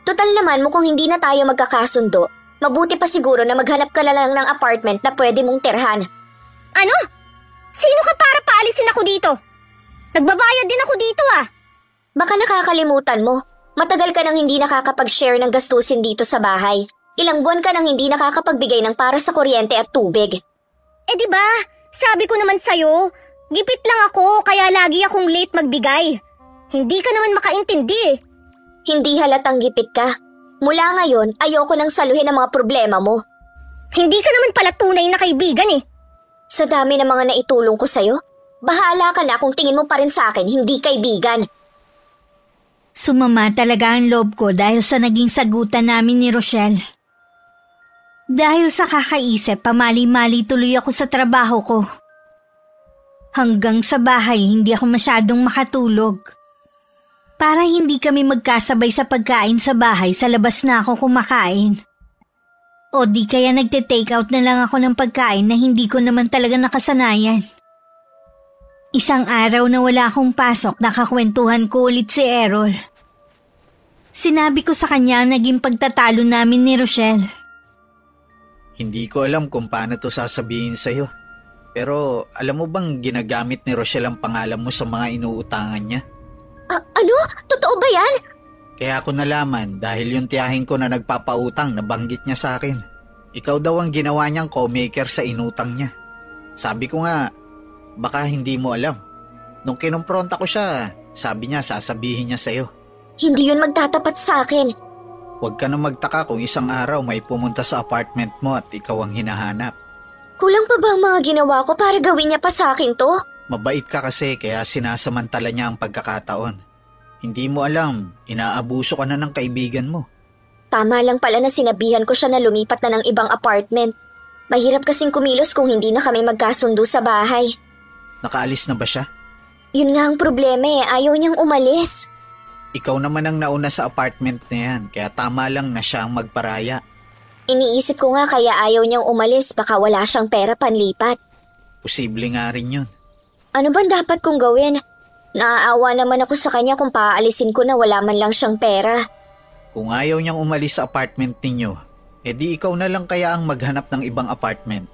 Total naman mukhang hindi na tayo magkakasundo. Mabuti pa siguro na maghanap ka na lang ng apartment na pwede mong tirhan. Ano? Sino ka para paalisin ako dito? Nagbabayad din ako dito ah. Baka nakakalimutan mo. Matagal ka nang hindi nakakapag-share ng gastusin dito sa bahay. Ilang buwan ka nang hindi nakakapagbigay ng para sa kuryente at tubig. Eh di ba? Sabi ko naman sa'yo, gipit lang ako kaya lagi akong late magbigay. Hindi ka naman makaintindi eh. Hindi halatang gipit ka. Mula ngayon, ayoko nang saluhin ang mga problema mo. Hindi ka naman pala tunay na kaibigan eh. Sa dami ng mga naitulong ko sa'yo, bahala ka na kung tingin mo pa rin sa akin hindi kaibigan. Sumama talaga ang loob ko dahil sa naging sagutan namin ni Rochelle. Dahil sa kakaisip, pamali-mali tuloy ako sa trabaho ko. Hanggang sa bahay, hindi ako masyadong makatulog. Para hindi kami magkasabay sa pagkain sa bahay, sa labas na ako kumakain. O di kaya nagte-take out na lang ako ng pagkain na hindi ko naman talaga nakasanayan. Isang araw na wala akong pasok, nakakwentuhan ko ulit si Errol. Sinabi ko sa kanya ang naging pagtatalo namin ni Rochelle. Hindi ko alam kung paano to sasabihin sa'yo. Pero alam mo bang ginagamit ni Rochelle ang pangalan mo sa mga inuutangan niya? Ano? Totoo ba yan? Kaya ako nalaman dahil yung tiyahin ko na nagpapautang nabanggit niya sa akin. Ikaw daw ang ginawa niyang co-maker sa inutang niya. Sabi ko nga, baka hindi mo alam. Nung kinumpronta ko siya, sabi niya sasabihin niya sa'yo. Hindi yun magtatapat sa akin. Huwag ka na magtaka kung isang araw may pumunta sa apartment mo at ikaw ang hinahanap. Kulang pa ba ang mga ginawa ko para gawin niya pa sa akin to? Mabait ka kasi kaya sinasamantala niya ang pagkakataon. Hindi mo alam, inaabuso ka na ng kaibigan mo. Tama lang pala na sinabihan ko siya na lumipat na ng ibang apartment. Mahirap kasing kumilos kung hindi na kami magkasundo sa bahay. Nakaalis na ba siya? Yun nga ang problema eh, ayaw niyang umalis. Ikaw naman ang nauna sa apartment na yan, kaya tama lang na siya ang magparaya. Iniisip ko nga kaya ayaw niyang umalis, baka wala siyang pera panlipat. Posible nga rin yun. Ano bang dapat kong gawin? Naaawa naman ako sa kanya kung paaalisin ko na wala man lang siyang pera. Kung ayaw niyang umalis sa apartment ninyo, edi ikaw na lang kaya ang maghanap ng ibang apartment.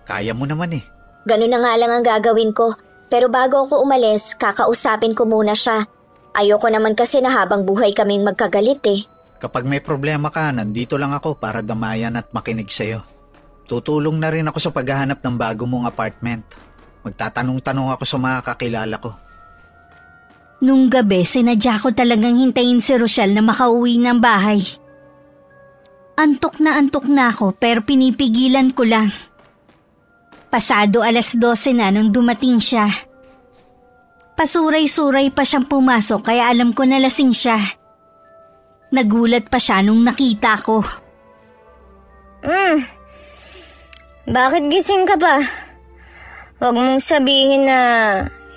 Kaya mo naman eh. Ganun na nga lang ang gagawin ko. Pero bago ako umalis, kakausapin ko muna siya. Ayoko naman kasi na habang buhay kaming magkagalit eh. Kapag may problema ka, nandito lang ako para damayan at makinig sa'yo. Tutulong na rin ako sa paghahanap ng bago mong apartment. Magtatanong-tanong ako sa mga kakilala ko. Nung gabi, sinadya ko talagang hintayin si Rochelle na makauwi ng bahay. Antok na ako pero pinipigilan ko lang. Pasado 12:00 na nung dumating siya. Pasuray-suray pa siyang pumasok kaya alam ko na lasing siya. Nagulat pa siya nung nakita ko. Bakit gising ka pa? Huwag mong sabihin na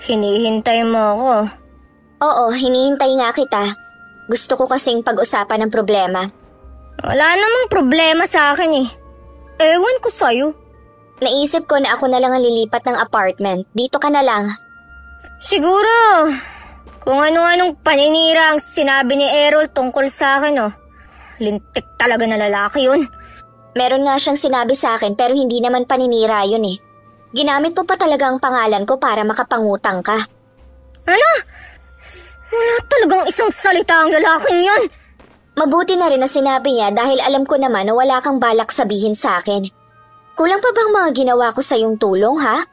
hinihintay mo ako. Oo, hinihintay nga kita. Gusto ko kasing pag-usapan ng problema. Wala namang problema sa akin eh. Ewan ko sa'yo. Naisip ko na ako na lang ang lilipat ng apartment. Dito ka na lang. Siguro, kung ano-anong paninira ang sinabi ni Errol tungkol sa akin, oh. Lintik talaga na lalaki yun. Meron nga siyang sinabi sa akin pero hindi naman paninira yun eh. Ginamit mo pa talaga ang pangalan ko para makapangutang ka. Ano? Wala talagang isang salita ang lalaking yan. Mabuti na rin na sinabi niya dahil alam ko naman na wala kang balak sabihin sa akin. Kulang pa bang mga ginawa ko sa iyong tulong, ha?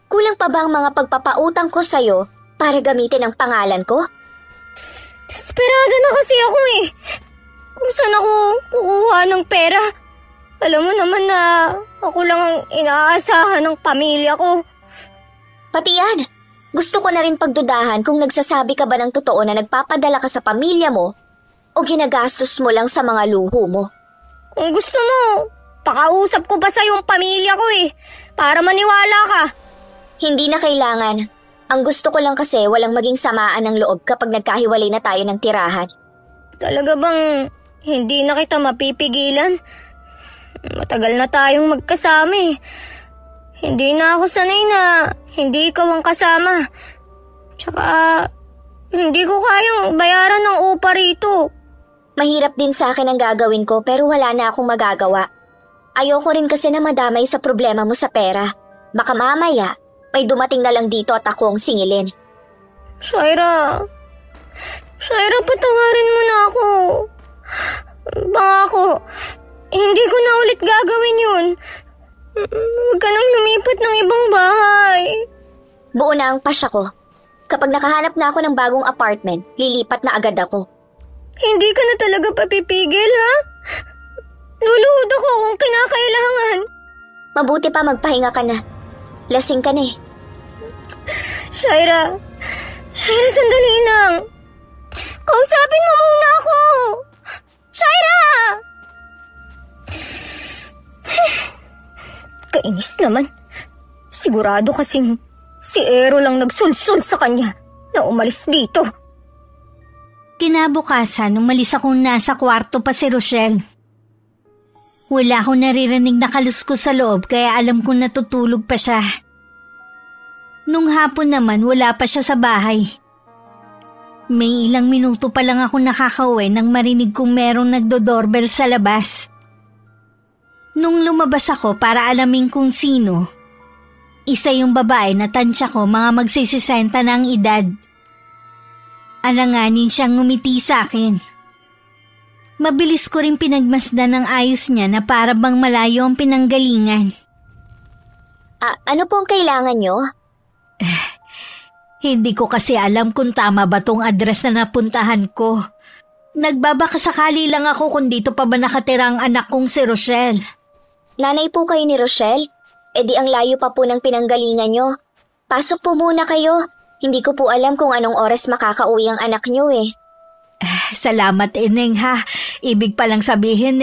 Kulang pa bang mga pagpapautang ko sa'yo para gamitin ang pangalan ko? Desperado na kasi ako eh. Kung saan ako kukuha ng pera? Alam mo naman na ako lang ang inaasahan ng pamilya ko. Pati yan. Gusto ko na rin pagdudahan kung nagsasabi ka ba ng totoo na nagpapadala ka sa pamilya mo o ginagastos mo lang sa mga luho mo. Kung gusto mo, pakausap ko pa sa yung pamilya ko eh, para maniwala ka. Hindi na kailangan. Ang gusto ko lang kasi walang maging samaan ng loob kapag nagkahiwalay na tayo ng tirahan. Talaga bang hindi na kita mapipigilan? Matagal na tayong magkasama eh. Hindi na ako sanay na hindi ikaw ang kasama. Tsaka hindi ko kayang bayaran ng upa rito. Mahirap din sa akin ang gagawin ko pero wala na akong magagawa. Ayoko rin kasi na madamay sa problema mo sa pera. Baka mamaya may dumating na lang dito at ako ang singilin. Shaira, patawarin mo na ako. Baka hindi ko na ulit gagawin yun. Huwag ka nang lumipat ng ibang bahay. Buo na ang pasya ko. Kapag nakahanap na ako ng bagong apartment, lilipat na agad ako. Hindi ka na talaga papipigil, ha? Luluhod ako kung kinakailangan. Mabuti pa magpahinga ka na. Lasing ka na eh. Shaira, sandali lang. Kausapin mo muna ako. Shaira! Kainis naman. Sigurado kasing si Ero lang nagsulsul sa kanya na umalis dito. Kinabukasan, umalis akong nasa kwarto pa si Rochelle. Wala akong naririnig na kaluskos sa loob kaya alam kong natutulog pa siya. Nung hapon naman, wala pa siya sa bahay. May ilang minuto pa lang ako nakakauwi nang marinig kong merong nagdo-doorbell sa labas. Nung lumabas ako para alamin kung sino, isa yung babae na tansya ko mga magsisisenta na ang edad. Alanganin siyang ngumiti sa akin. Mabilis ko rin pinagmasdan ng ayos niya na para bang malayo ang pinanggalingan. Ano po ang kailangan nyo? Hindi ko kasi alam kung tama ba tong address na napuntahan ko. Nagbabakasakali lang ako kung dito pa ba nakatira ang anak kong si Rochelle. Nanay po kayo ni Rochelle? E di ang layo pa po ng pinanggalingan nyo. Pasok po muna kayo. Hindi ko po alam kung anong oras makakauwi ang anak nyo eh. Salamat, Ineng ha. Ibig palang sabihin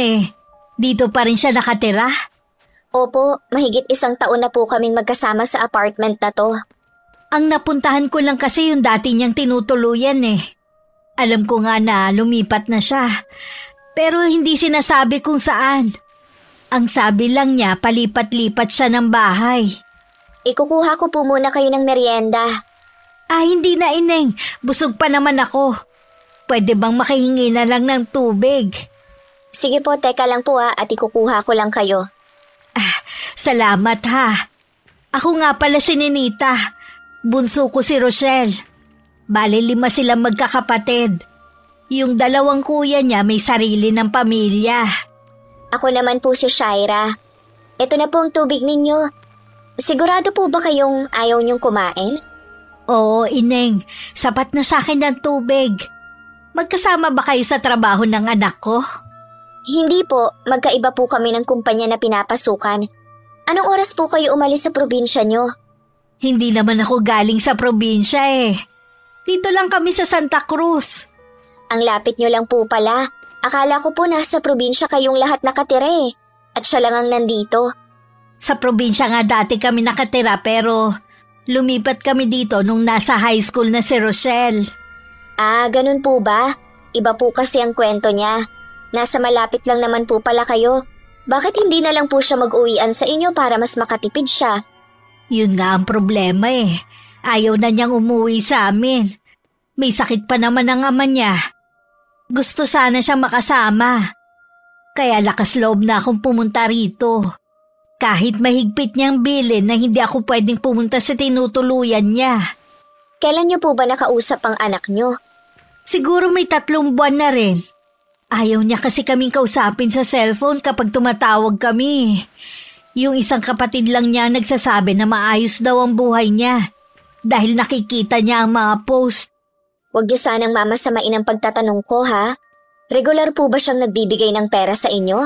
dito pa rin siya nakatira? Opo, mahigit 1 taon na po kaming magkasama sa apartment na to. Ang napuntahan ko lang kasi yung dati niyang tinutuluyan eh. Alam ko nga na lumipat na siya. Pero hindi sinasabi kung saan. Ang sabi lang niya palipat-lipat siya ng bahay. Ikukuha ko po muna kayo ng merienda. Hindi na, Ineng. Busog pa naman ako. Pwede bang makahingi na lang ng tubig? Sige po, teka lang po at ikukuha ko lang kayo. Salamat ha. Ako nga pala si Ninita. Bunso ko si Rochelle. Bale 5 silang magkakapatid. Yung 2 kuya niya may sarili ng pamilya. Ako naman po si Shaira. Ito na po ang tubig ninyo. Sigurado po ba kayong ayaw niyong kumain? Oo, Ineng. Sapat na sa akin ng tubig. Magkasama ba kayo sa trabaho ng anak ko? Hindi po. Magkaiba po kami ng kumpanya na pinapasukan. Anong oras po kayo umalis sa probinsya nyo? Hindi naman ako galing sa probinsya eh. Dito lang kami sa Santa Cruz. Ang lapit nyo lang po pala. Akala ko po nasa probinsya kayong lahat nakatira eh. At siya lang ang nandito. Sa probinsya nga dati kami nakatira pero lumipat kami dito nung nasa high school na si Rochelle. Ganun po ba? Iba po kasi ang kwento niya. Nasa malapit lang naman po pala kayo. Bakit hindi na lang po siya mag-uwian sa inyo para mas makatipid siya? Yun nga ang problema eh. Ayaw na niyang umuwi sa amin. May sakit pa naman ang ama niya. Gusto sana siyang makasama. Kaya lakas loob na akong pumunta rito. Kahit mahigpit niyang bilin na hindi ako pwedeng pumunta sa tinutuluyan niya. Kailan niyo po ba nakausap ang anak niyo? Siguro may 3 buwan na rin. Ayaw niya kasi kaming kausapin sa cellphone kapag tumatawag kami. Yung isang kapatid lang niya nagsasabi na maayos daw ang buhay niya dahil nakikita niya ang mga post. Huwag niyo sanang mamasamain ang pagtatanong ko, ha? Regular po ba siyang nagbibigay ng pera sa inyo?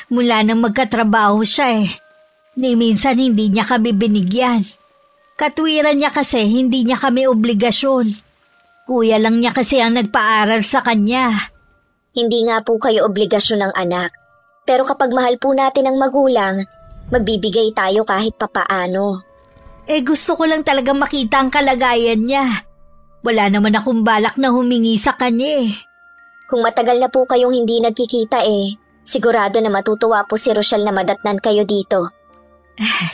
Mula nang magkatrabaho siya Ni minsan hindi niya kami binigyan. Katwiran niya kasi hindi niya kami obligasyon. Kuya lang niya kasi ang nagpaaral sa kanya. Hindi nga po kayo obligasyon ng anak. Pero kapag mahal po natin ang magulang, magbibigay tayo kahit papaano. Gusto ko lang talaga makita ang kalagayan niya. Wala naman akong balak na humingi sa kanya Kung matagal na po kayong hindi nagkikita sigurado na matutuwa po si Rochelle na madatnan kayo dito.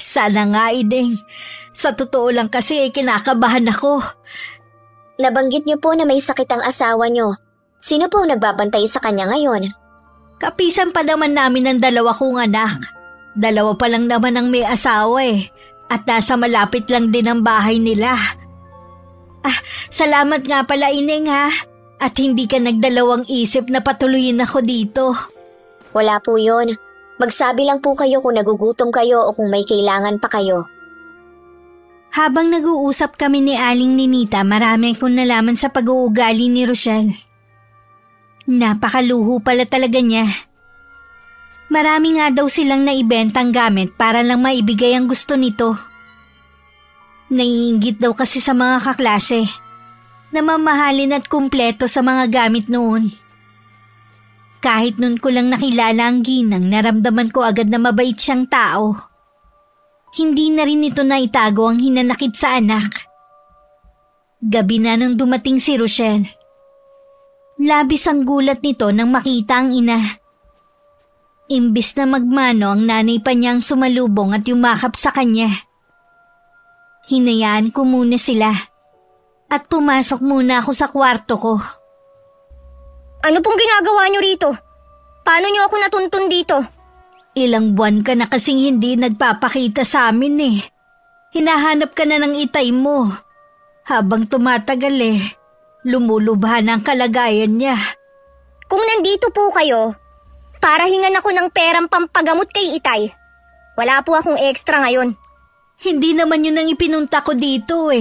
Sana nga, Ineng. Sa totoo lang kasi kinakabahan ako. Nabanggit niyo po na may sakit ang asawa niyo. Sino po ang nagbabantay sa kanya ngayon? Kapisan pa naman namin ng 2 kong anak. 2 pa lang naman ang may asawa At nasa malapit lang din ang bahay nila. Salamat nga pala, Ineng, ha? At hindi ka nagdalawang isip na patuloyin ako dito. Wala po yun. Magsabi lang po kayo kung nagugutom kayo o kung may kailangan pa kayo. Habang nag-uusap kami ni Aling Ninita, marami akong nalaman sa pag-uugali ni Rochelle. Napakaluho pala talaga niya. Marami nga daw silang naibentang gamit para lang maibigay ang gusto nito. Naiinggit daw kasi sa mga kaklase na mamahalin at kumpleto sa mga gamit noon. Kahit noon ko lang nakilala ang Ginang, naramdaman ko agad na mabait siyang tao. Hindi na rin ito naitago ang hinanakit sa anak. Gabi na nang dumating si Rochelle. Labis ang gulat nito nang makita ang ina. Imbis na magmano, ang nanay pa niyang sumalubong at yumakap sa kanya. Hinayaan ko muna sila at pumasok muna ako sa kwarto ko. Ano pong ginagawa niyo rito? Paano niyo ako natuntun dito? Ilang buwan ka na kasing hindi nagpapakita sa amin Hinahanap ka na ng itay mo. Habang tumatagal lumulubhan ang kalagayan niya. Kung nandito po kayo, para hingan ako ng perang pampagamot kay itay. Wala po akong extra ngayon. Hindi naman yun ang ipinunta ko dito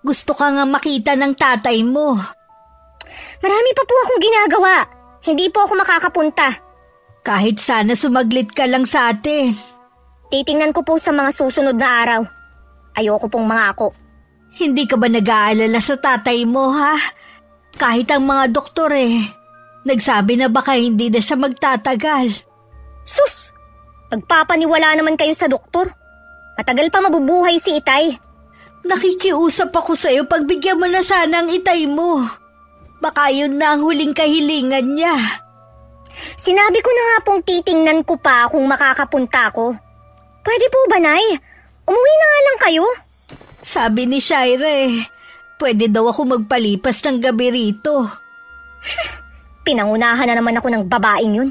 Gusto ka nga makita ng tatay mo. Marami pa po akong ginagawa. Hindi po ako makakapunta. Kahit sana sumaglit ka lang sa atin. Titingnan ko po sa mga susunod na araw. Ayoko pong mangako. Hindi ka ba nag-aalala sa tatay mo, ha? Kahit ang mga doktor nagsabi na baka hindi na siya magtatagal. Sus! Pagpapaniwala naman kayo sa doktor. Matagal pa mabubuhay si itay. Nakikiusap ako sa'yo, pagbigyan mo na sana ang itay mo. Baka yun na ang huling kahilingan niya. Sinabi ko na nga pong titingnan ko pa kung makakapunta ako. Pwede po ba, Nay? Umuwi na nga lang kayo. Sabi ni Shaira pwede daw ako magpalipas ng gabi rito. Pinangunahan na naman ako ng babaeng yun.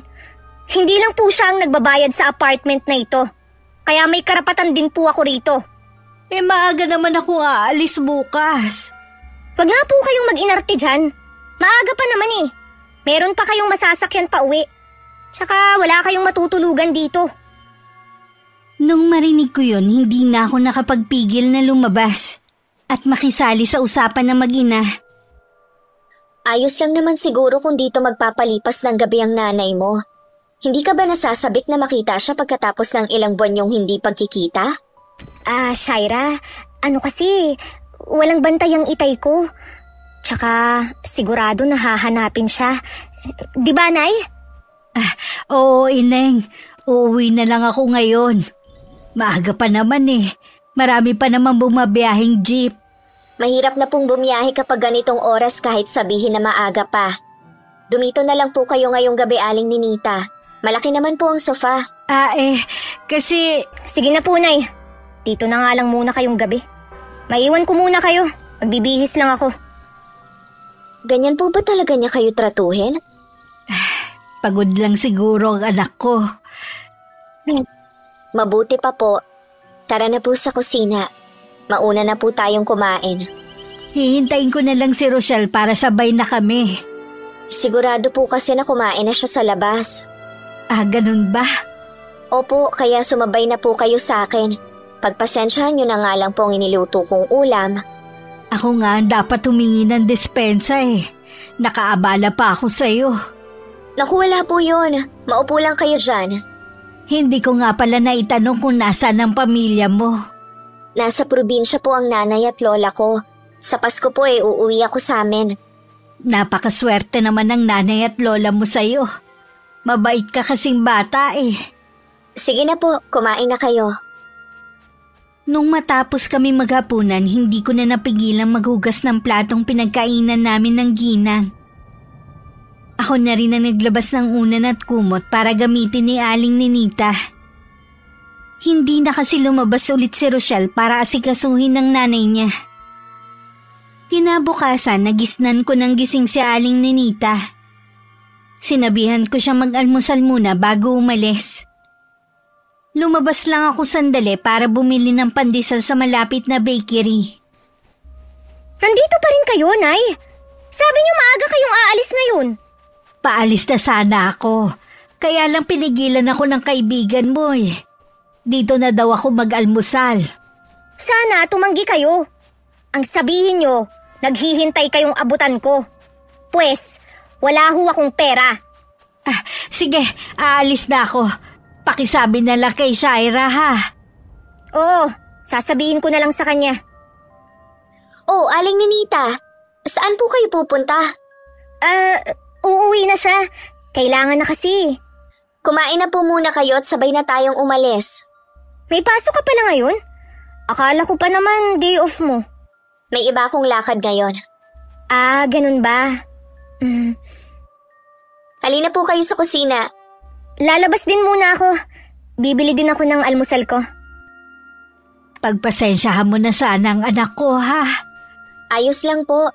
Hindi lang po siya ang nagbabayad sa apartment na ito. Kaya may karapatan din po ako rito. Maaga naman ako aalis bukas. Wag nga po kayong mag-inarte dyan. Maaga pa naman Meron pa kayong masasakyan pa uwi. Tsaka wala kayong matutulugan dito. Nung marinig ko yun, hindi na ako nakapagpigil na lumabas at makisali sa usapan ng mag-ina. Ayos lang naman siguro kung dito magpapalipas ng gabi ang nanay mo. Hindi ka ba nasasabik na makita siya pagkatapos ng ilang buwan yung hindi pagkikita? Shaira, kasi, walang bantay ang itay ko. Tsaka, sigurado na hahanapin siya. Di ba, Nay? Oo, Ineng. Uuwi na lang ako ngayon. Maaga pa naman Marami pa naman bumabiyahing jeep. Mahirap na pong bumiyahe kapag ganitong oras kahit sabihin na maaga pa. Dumito na lang po kayo ngayong gabi, Aling Ninita. Malaki naman po ang sofa. Kasi... Sige na po, Nay. Dito na nga lang muna kayong gabi. Maiwan ko muna kayo. Magbibihis lang ako. Ganyan po ba talaga niya kayo tratuhin? Pagod lang siguro ang anak ko. Mabuti pa po. Tara na po sa kusina. Mauna na po tayong kumain. Hihintayin ko na lang si Rochelle para sabay na kami. Sigurado po kasi na kumain na siya sa labas. Ganun ba? Opo, kaya sumabay na po kayo sa akin. Pagpasensyahan nyo na nga lang po ang iniluto kong ulam. Ako nga ang dapat humingi ng dispensa eh. Nakaabala pa ako sa'yo. Naku, wala po yun. Maupo lang kayo dyan. Hindi ko nga pala naitanong kung nasaan ang pamilya mo. Nasa probinsya po ang nanay at lola ko. Sa Pasko po uuwi ako sa amin. Napakaswerte naman ng nanay at lola mo sa'yo. Mabait ka kasing bata eh. Sige na po, kumain na kayo. Nung matapos kami maghapunan, hindi ko na napigilang maghugas ng platong pinagkainan namin ng ginang. Ako na rin ang naglabas ng unan at kumot para gamitin ni Aling Ninita. Hindi na kasi lumabas ulit si Rochelle para asikasuhin ng nanay niya. Kinabukasan, nagisnan ko ng gising si Aling Ninita. Sinabihan ko siya mag-almusal muna bago umalis. Lumabas lang ako sandali para bumili ng pandesal sa malapit na bakery. Nandito pa rin kayo, Nay? Sabi niyo maaga kayong aalis ngayon. Paalis na sana ako. Kaya lang pinigilan ako ng kaibigan mo eh. Dito na daw ako mag-almusal. Sana tumanggi kayo. Ang sabihin niyo, naghihintay kayong abutan ko. Pwes, wala ho akong pera. Sige, aalis na ako. Pakisabi na lang kay Shaira ha. Oo, sasabihin ko na lang sa kanya. Oh, Aling Ninita, saan po kayo pupunta? Uuwi na siya. Kailangan na kasi. Kumain na po muna kayo at sabay na tayong umalis. May pasok ka pala ngayon? Akala ko pa naman day off mo. May iba akong lakad ngayon. Ganun ba? Halina po kayo sa kusina. Lalabas din muna ako. Bibili din ako ng almusal ko. Pagpasensyahan mo na sana ang anak ko ha. Ayos lang po.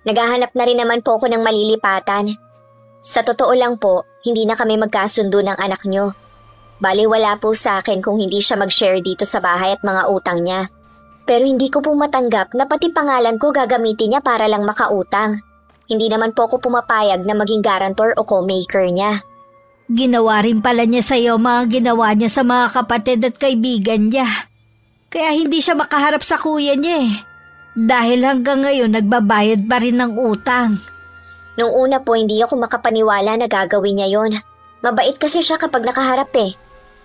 Naghahanap na rin naman po ako ng malilipatan. Sa totoo lang po, hindi na kami magkasundo ng anak nyo. Bali wala po sa akin kung hindi siya mag-share dito sa bahay at mga utang niya. Pero hindi ko po matanggap na pati pangalan ko gagamitin niya para lang makautang. Hindi naman po ako pumapayag na maging guarantor o co-maker niya. Ginawa rin pala niya sa'yo mga ginawa niya sa mga kapatid at kaibigan niya. Kaya hindi siya makaharap sa kuya niya eh. Dahil hanggang ngayon nagbabayad pa rin ng utang. Nung una po hindi ako makapaniwala na gagawin niya yon. Mabait kasi siya kapag nakaharap eh.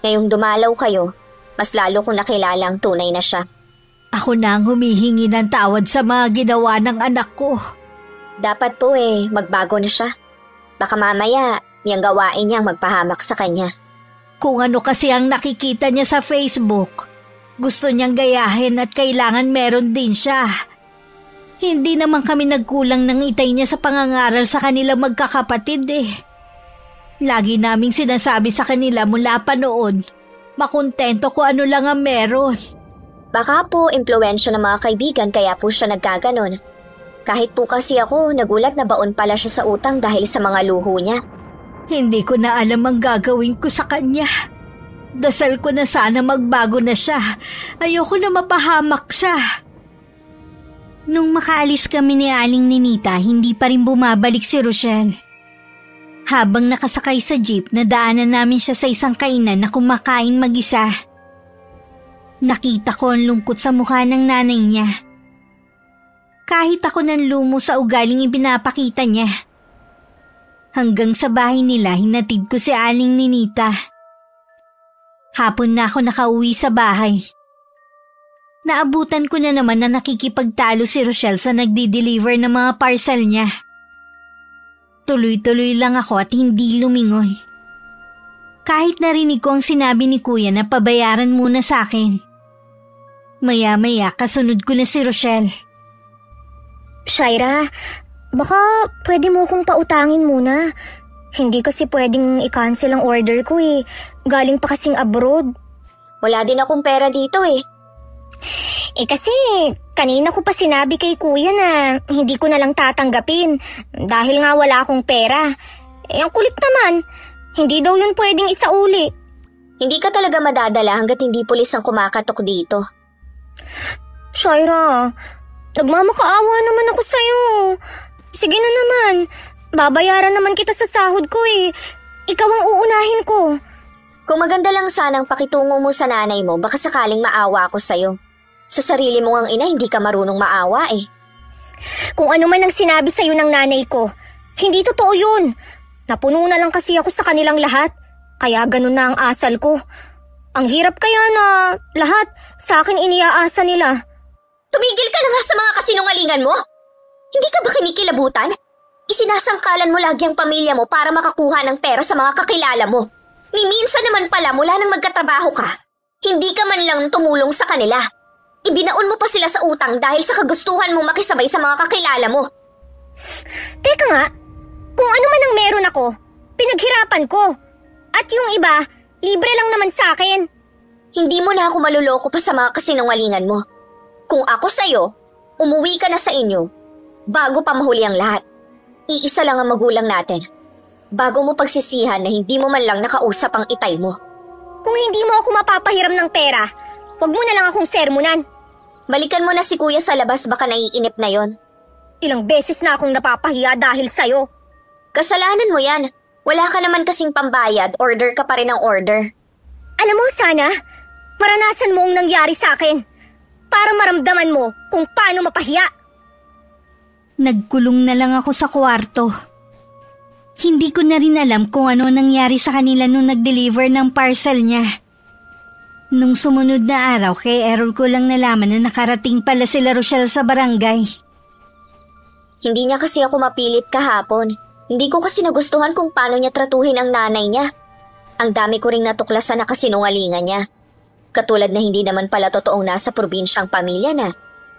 Ngayong dumalaw kayo, mas lalo kong nakilalang tunay na siya. Ako na ang humihingi ng tawad sa mga ginawa ng anak ko. Dapat po magbago na siya. Baka mamaya, yung gawain niyang magpahamak sa kanya. Kung ano kasi ang nakikita niya sa Facebook, gusto niyang gayahin at kailangan meron din siya. Hindi naman kami nagkulang ng itay niya sa pangangaral sa kanila magkakapatid eh. Lagi naming sinasabi sa kanila mula pa noon, makontento ko ano lang ang meron. Baka po impluwensya ng mga kaibigan kaya po siya nagkaganon. Kahit po kasi ako, nagulat na baon pala siya sa utang dahil sa mga luho niya. Hindi ko na alam ang gagawin ko sa kanya. Dasal ko na sana magbago na siya. Ayoko na mapahamak siya. Nung makaalis kami ni Aling Ninita, hindi pa rin bumabalik si Rochelle. Habang nakasakay sa jeep, nadaanan namin siya sa isang kainan na kumakain mag-isa. Nakita ko ang lungkot sa mukha ng nanay niya. Kahit ako nang lumo sa ugaling ipinapakita niya. Hanggang sa bahay nila, hinatid ko si Aling Ninita. Hapon na ako nakauwi sa bahay. Naabutan ko na naman na nakikipagtalo si Rochelle sa nagdi-deliver ng mga parcel niya. Tuloy-tuloy lang ako at hindi lumingon. Kahit narinig ko ang sinabi ni Kuya na pabayaran muna sa akin. Maya-maya kasunod ko na si Rochelle. Shaira, baka pwede mo akong pautangin muna. Hindi kasi pwedeng i-cancel ang order ko eh. Galing pa kasing abroad. Wala din akong pera dito eh. Kasi kanina ko pa sinabi kay Kuya na hindi ko na lang tatanggapin dahil nga wala akong pera. Ang kulit naman, hindi daw yun pwedeng isauli. Hindi ka talaga madadala hanggat hindi pulis ang kumakatok dito. Shaira, nagmamakaawa naman ako sa'yo. Sige na naman, babayaran naman kita sa sahod ko eh. Ikaw ang uunahin ko. Kung maganda lang sanang pakitungo mo sa nanay mo, baka sakaling maawa ako sa'yo. Sa sarili mo ang ina, hindi ka marunong maawa eh. Kung ano man ang sinabi sa'yo ng nanay ko, hindi totoo yun. Napuno na lang kasi ako sa kanilang lahat. Kaya ganun na ang asal ko. Ang hirap kaya na lahat sa akin iniaasa nila. Tumigil ka na nga sa mga kasinungalingan mo! Hindi ka ba kinikilabutan? Isinasangkalan mo lagi ang pamilya mo para makakuha ng pera sa mga kakilala mo. Ni minsan naman pala mula nang magkatrabaho ka, hindi ka man lang tumulong sa kanila. Ibinaon mo pa sila sa utang dahil sa kagustuhan mong makisabay sa mga kakilala mo. Teka nga, kung ano man ang meron ako, pinaghirapan ko. At yung iba, libre lang naman sa akin. Hindi mo na ako maluloko pa sa mga kasinungalingan mo. Kung ako sa'yo, umuwi ka na sa inyo, bago pa mahuli ang lahat. Iisa lang ang magulang natin. Bago mo pagsisihan na hindi mo man lang nakausap ang itay mo. Kung hindi mo ako mapapahiram ng pera, huwag mo na lang akong sermonan. Balikan mo na si kuya sa labas, baka naiinip na yon. Ilang beses na akong napapahiya dahil sa'yo. Kasalanan mo yan. Wala ka naman kasing pambayad, order ka pa rin ng order. Alam mo, sana, maranasan mo ang nangyari sa akin. Para maramdaman mo kung paano mapahiya. Nagkulong na lang ako sa kwarto. Hindi ko na rin alam kung ano nangyari sa kanila nung nag-deliver ng parcel niya. Nung sumunod na araw, kay Errol ko lang nalaman na nakarating pala sila Rochelle sa barangay. Hindi niya kasi ako mapilit kahapon. Hindi ko kasi nagustuhan kung paano niya tratuhin ang nanay niya. Ang dami ko ring natuklasan na kasinungalingan niya. Katulad na hindi naman pala totoong nasa probinsyang pamilya na.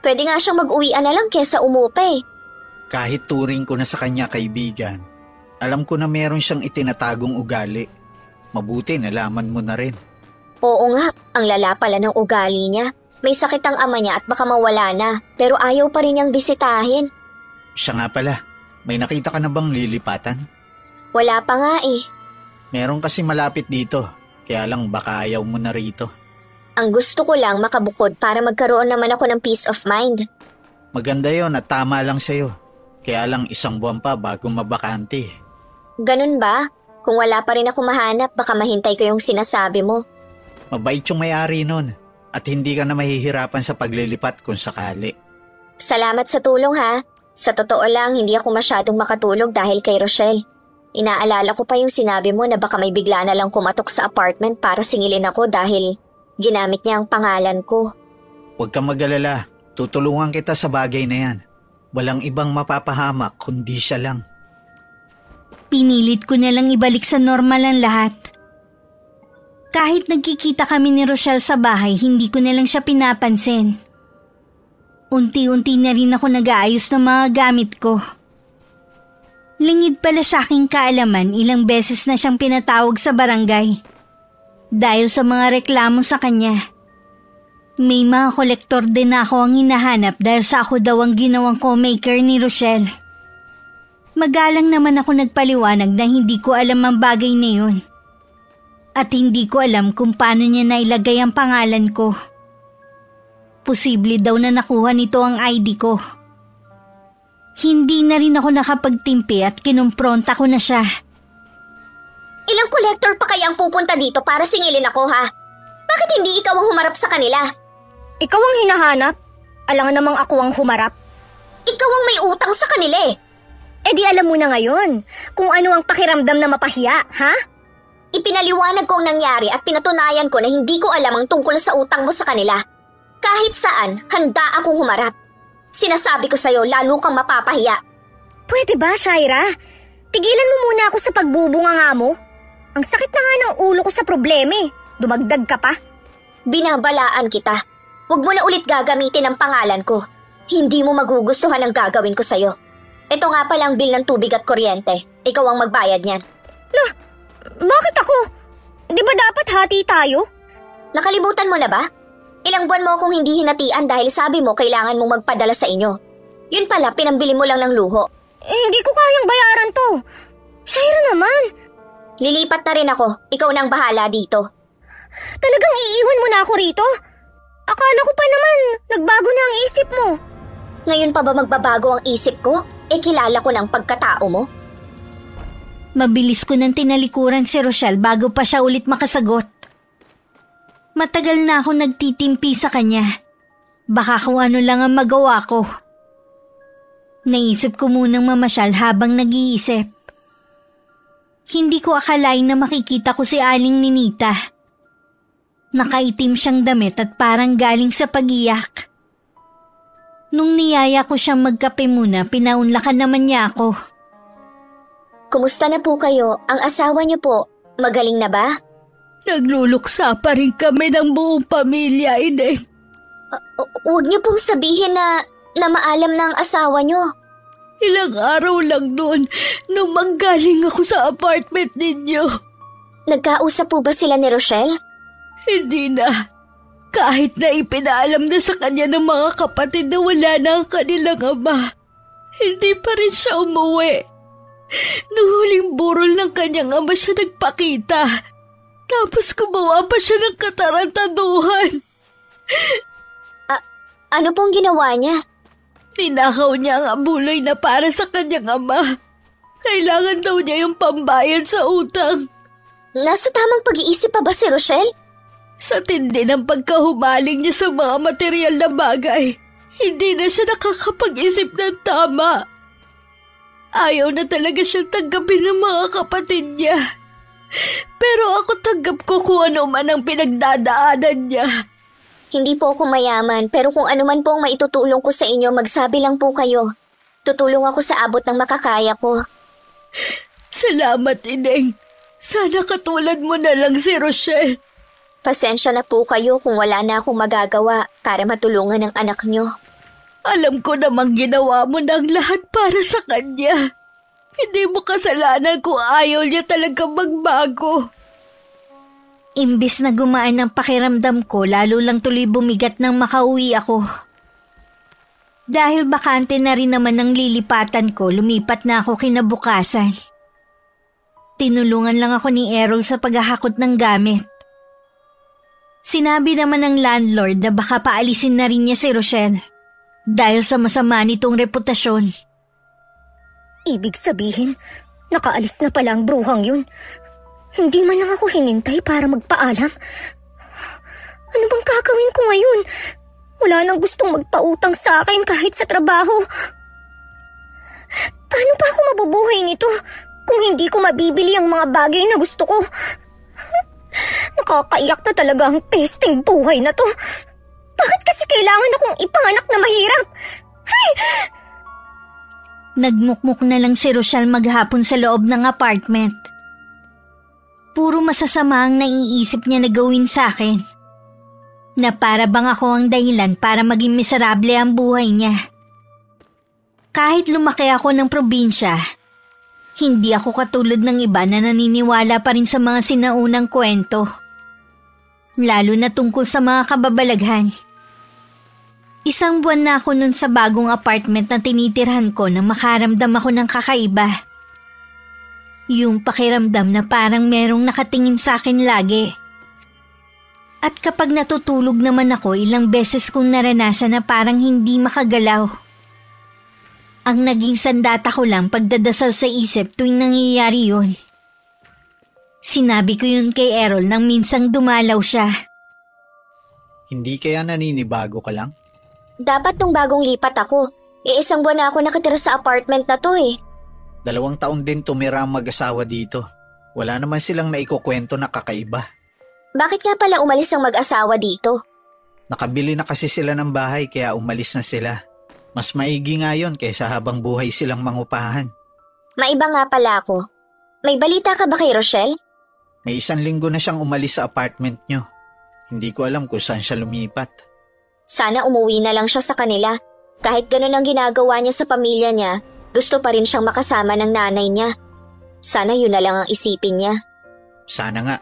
Pwede nga siyang mag-uwian na lang kesa umupa eh. Kahit turing ko na sa kanya kaibigan, alam ko na meron siyang itinatagong ugali. Mabuti nalaman mo na rin. Oo nga, ang lala pala ng ugali niya. May sakit ang ama niya at baka mawala na, pero ayaw pa rin niyang bisitahin. Siya nga pala, may nakita ka na bang lilipatan? Wala pa nga eh. Meron kasi malapit dito, kaya lang baka ayaw mo na rito. Ang gusto ko lang makabukod para magkaroon naman ako ng peace of mind. Maganda yon at tama lang sa'yo. Kaya lang 1 buwan pa bago mabakante. Ganun ba? Kung wala pa rin ako mahanap, baka mahintay ko yung sinasabi mo. Mabait yung may-ari nun at hindi ka na mahihirapan sa paglilipat kung sakali. Salamat sa tulong ha. Sa totoo lang, hindi ako masyadong makatulog dahil kay Rochelle. Inaalala ko pa yung sinabi mo na baka may bigla na lang kumatok sa apartment para singilin ako dahil ginamit niya ang pangalan ko. Huwag kang mag-alala. Tutulungan kita sa bagay na yan. Walang ibang mapapahamak kundi siya lang. Pinilit ko na lang ibalik sa normal ang lahat. Kahit nagkikita kami ni Rochelle sa bahay, hindi ko na lang siya pinapansin. Unti-unti na rin ako nag-aayos ng mga gamit ko. Lingid pala sa aking kaalaman, ilang beses na siyang pinatawag sa barangay. Dahil sa mga reklamo sa kanya. May mga kolektor din ako ang hinahanap dahil sa ako daw ang ginawang co-maker ni Rochelle. Magalang naman ako nagpaliwanag na hindi ko alam ang bagay na yun. At hindi ko alam kung paano niya nailagay ang pangalan ko. Posible daw na nakuha nito ang ID ko. Hindi na rin ako nakapagtimpi at kinumpronta ko na siya. Ilang kolektor pa kaya ang pupunta dito para singilin ako ha? Bakit hindi ikaw ang humarap sa kanila? Ikaw ang hinahanap? Alangan namang ako ang humarap. Ikaw ang may utang sa kanila eh. Eh di alam mo na ngayon kung ano ang pakiramdam na mapahiya, ha? Ipinaliwanag ko ang nangyari at pinatunayan ko na hindi ko alam ang tungkol sa utang mo sa kanila. Kahit saan, handa akong humarap. Sinasabi ko sa'yo, lalo kang mapapahiya. Pwede ba, Shaira? Tigilan mo muna ako sa pagbubunganga mo. Ang sakit na nga ng ulo ko sa problema eh. Dumagdag ka pa. Binabalaan kita. Huwag mo na ulit gagamitin ang pangalan ko. Hindi mo magugustuhan ang gagawin ko sa'yo. Ito nga palang bill ng tubig at kuryente. Ikaw ang magbayad niyan. Lah, bakit ako? Di ba dapat hati tayo? Nakalimutan mo na ba? Ilang buwan mo akong hindi hinatian dahil sabi mo kailangan mong magpadala sa inyo. Yun pala, pinambili mo lang ng luho. Hindi ko kayang bayaran to. Shaira naman. Lilipat na rin ako. Ikaw nang bahala dito. Talagang iiwan mo na ako rito? Akala ko pa naman, nagbago na ang isip mo. Ngayon pa ba magbabago ang isip ko? Kilala ko ng pagkatao mo. Mabilis ko nang tinalikuran si Rochelle bago pa siya ulit makasagot. Matagal na ako nagtitimpi sa kanya. Baka kung ano lang ang magawa ko. Naisip ko munang mamasyal habang nag-iisip. Hindi ko akalain na makikita ko si Aling Ninita. Nakaitim siyang damit at parang galing sa pag-iyak. Nung niyaya ko siyang magkape muna, pinaunlakan naman niya ako. Kumusta na po kayo? Ang asawa niyo po, magaling na ba? Nagluluksa pa rin kami ng buong pamilya, Ineng. Huwag niyo pong sabihin na maalam na ang asawa niyo. Ilang araw lang noon nung manggaling ako sa apartment ninyo. Nagkausap po ba sila ni Rochelle? Hindi na. Kahit na ipinaalam na sa kanya ng mga kapatid na wala na ang kanilang ama, hindi pa rin siya umuwi. Nung huling burol ng kanyang ama siya nagpakita. Tapos gumawa pa siya ng katarantaduhan. Ano pong ginawa niya? Ninakaw niya ang abuloy na para sa kanyang ama. Kailangan daw niya yung pambayad sa utang. Nasa tamang pag-iisip pa ba si Rochelle? Sa tindi ng pagkahumaling niya sa mga material na bagay, hindi na siya nakakapag-isip ng tama. Ayaw na talaga siyang tanggapin ng mga kapatid niya. Pero ako tanggap ko kung ano man ang pinagdadaanan niya. Hindi po ako mayaman, pero kung ano man po ang maitutulong ko sa inyo, magsabi lang po kayo. Tutulong ako sa abot ng makakaya ko. Salamat, Ineng. Sana katulad mo na lang si Rochelle. Pasensya na po kayo kung wala na akong magagawa para matulungan ang anak niyo. Alam ko namang ginawa mo ng lahat para sa kanya. Hindi mo kasalanan kung ayaw niya talagang magbago. Imbis na gumaan ang pakiramdam ko, lalo lang tuloy bumigat nang makauwi ako. Dahil bakante na rin naman ang lilipatan ko, lumipat na ako kinabukasan. Tinulungan lang ako ni Errol sa paghahakot ng gamit. Sinabi naman ng landlord na baka paalisin na rin niya si Rochelle dahil sa masama nitong reputasyon. Ibig sabihin, nakaalis na pala ang bruhang yun. Hindi man lang ako hinintay para magpaalam. Ano bang gagawin ko ngayon? Wala nang gustong magpautang sa akin kahit sa trabaho. Paano pa ako mabubuhay nito kung hindi ko mabibili ang mga bagay na gusto ko? Nakakaiyak na talaga ang pesting buhay na to. Bakit kasi kailangan akong ipanganak na mahirap? Ay! Nagmukmuk na lang si Rochelle maghapon sa loob ng apartment. Puro masasama ang naiisip niya na gawin sa akin. Na para bang ako ang dahilan para maging miserable ang buhay niya. Kahit lumaki ako ng probinsya, hindi ako katulad ng iba na naniniwala pa rin sa mga sinaunang kwento. Lalo na tungkol sa mga kababalaghan. Isang buwan na ako nun sa bagong apartment na tinitirhan ko nang makaramdam ako ng kakaiba. Yung pakiramdam na parang merong nakatingin sa akin lagi. At kapag natutulog naman ako, ilang beses kong naranasan na parang hindi makagalaw. Ang naging sandata ko lang pagdadasal sa isip tuwing nangyayari yun. Sinabi ko yun kay Errol nang minsang dumalaw siya. Hindi kaya naninibago ka lang? Dapat nung bagong lipat ako. Isang buwan na ako nakatira sa apartment na to eh. 2 taon din tumira ang mag-asawa dito. Wala naman silang naikukwento na kakaiba. Bakit nga pala umalis ang mag-asawa dito? Nakabili na kasi sila ng bahay kaya umalis na sila. Mas maigi nga yun kaysa habang buhay silang mangupahan. Maiba nga pala ako. May balita ka ba kay Rochelle? May 1 linggo na siyang umalis sa apartment nyo. Hindi ko alam kung saan siya lumipat. Sana umuwi na lang siya sa kanila. Kahit ganun ang ginagawa niya sa pamilya niya, gusto pa rin siyang makasama ng nanay niya. Sana yun na lang ang isipin niya. Sana nga.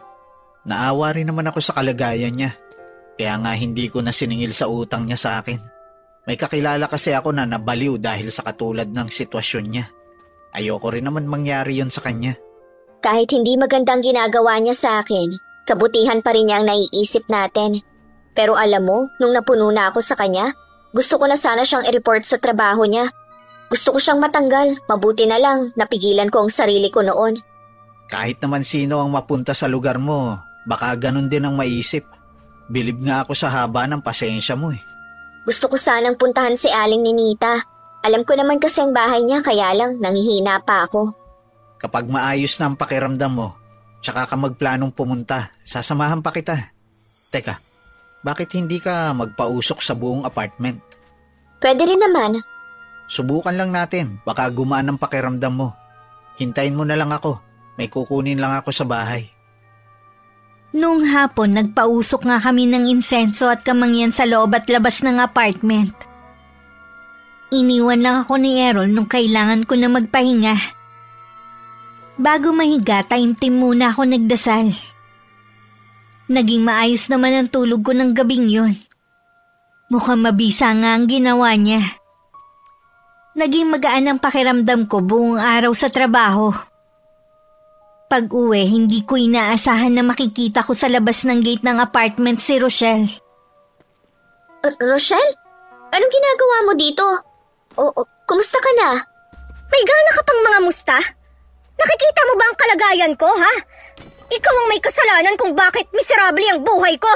Naawa rin naman ako sa kalagayan niya. Kaya nga hindi ko na siningil sa utang niya sa akin. May kakilala kasi ako na nabaliw dahil sa katulad ng sitwasyon niya. Ayoko rin naman mangyari yun sa kanya. Kahit hindi magandang ginagawa niya sa akin, Kabutihan pa rin niya ang naiisip natin. Pero alam mo, nung napuno na ako sa kanya, gusto ko na sana siyang i-report sa trabaho niya. Gusto ko siyang matanggal, mabuti na lang, napigilan ko ang sarili ko noon. Kahit naman sino ang mapunta sa lugar mo, baka ganun din ang maisip. Bilib nga ako sa haba ng pasensya mo eh. Gusto ko sanang puntahan si Aling Ninita. Alam ko naman kasi ang bahay niya, kaya lang nangihina pa ako. Kapag maayos na ang pakiramdam mo, tsaka ka magplanong pumunta, sasamahan pa kita. Teka, bakit hindi ka magpausok sa buong apartment? Pwede rin naman. Subukan lang natin, baka gumaan ang pakiramdam mo. Hintayin mo na lang ako, may kukunin lang ako sa bahay. Noong hapon, nagpausok nga kami ng insenso at kamangyan sa loob at labas ng apartment. Iniwan lang ako ni Errol nung kailangan ko na magpahinga. Bago mahiga, taimtim muna ako nagdasal. Naging maayos naman ang tulog ko ng gabing yun. Mukhang mabisa nga ang ginawa niya. Naging magaan ang pakiramdam ko buong araw sa trabaho. Pag-uwi, hindi ko inaasahan na makikita ko sa labas ng gate ng apartment si Rochelle. Rochelle? Anong ginagawa mo dito? Kumusta ka na? May gana ka pang mga musta? Nakikita mo ba ang kalagayan ko, ha? Ikaw ang may kasalanan kung bakit miserable ang buhay ko.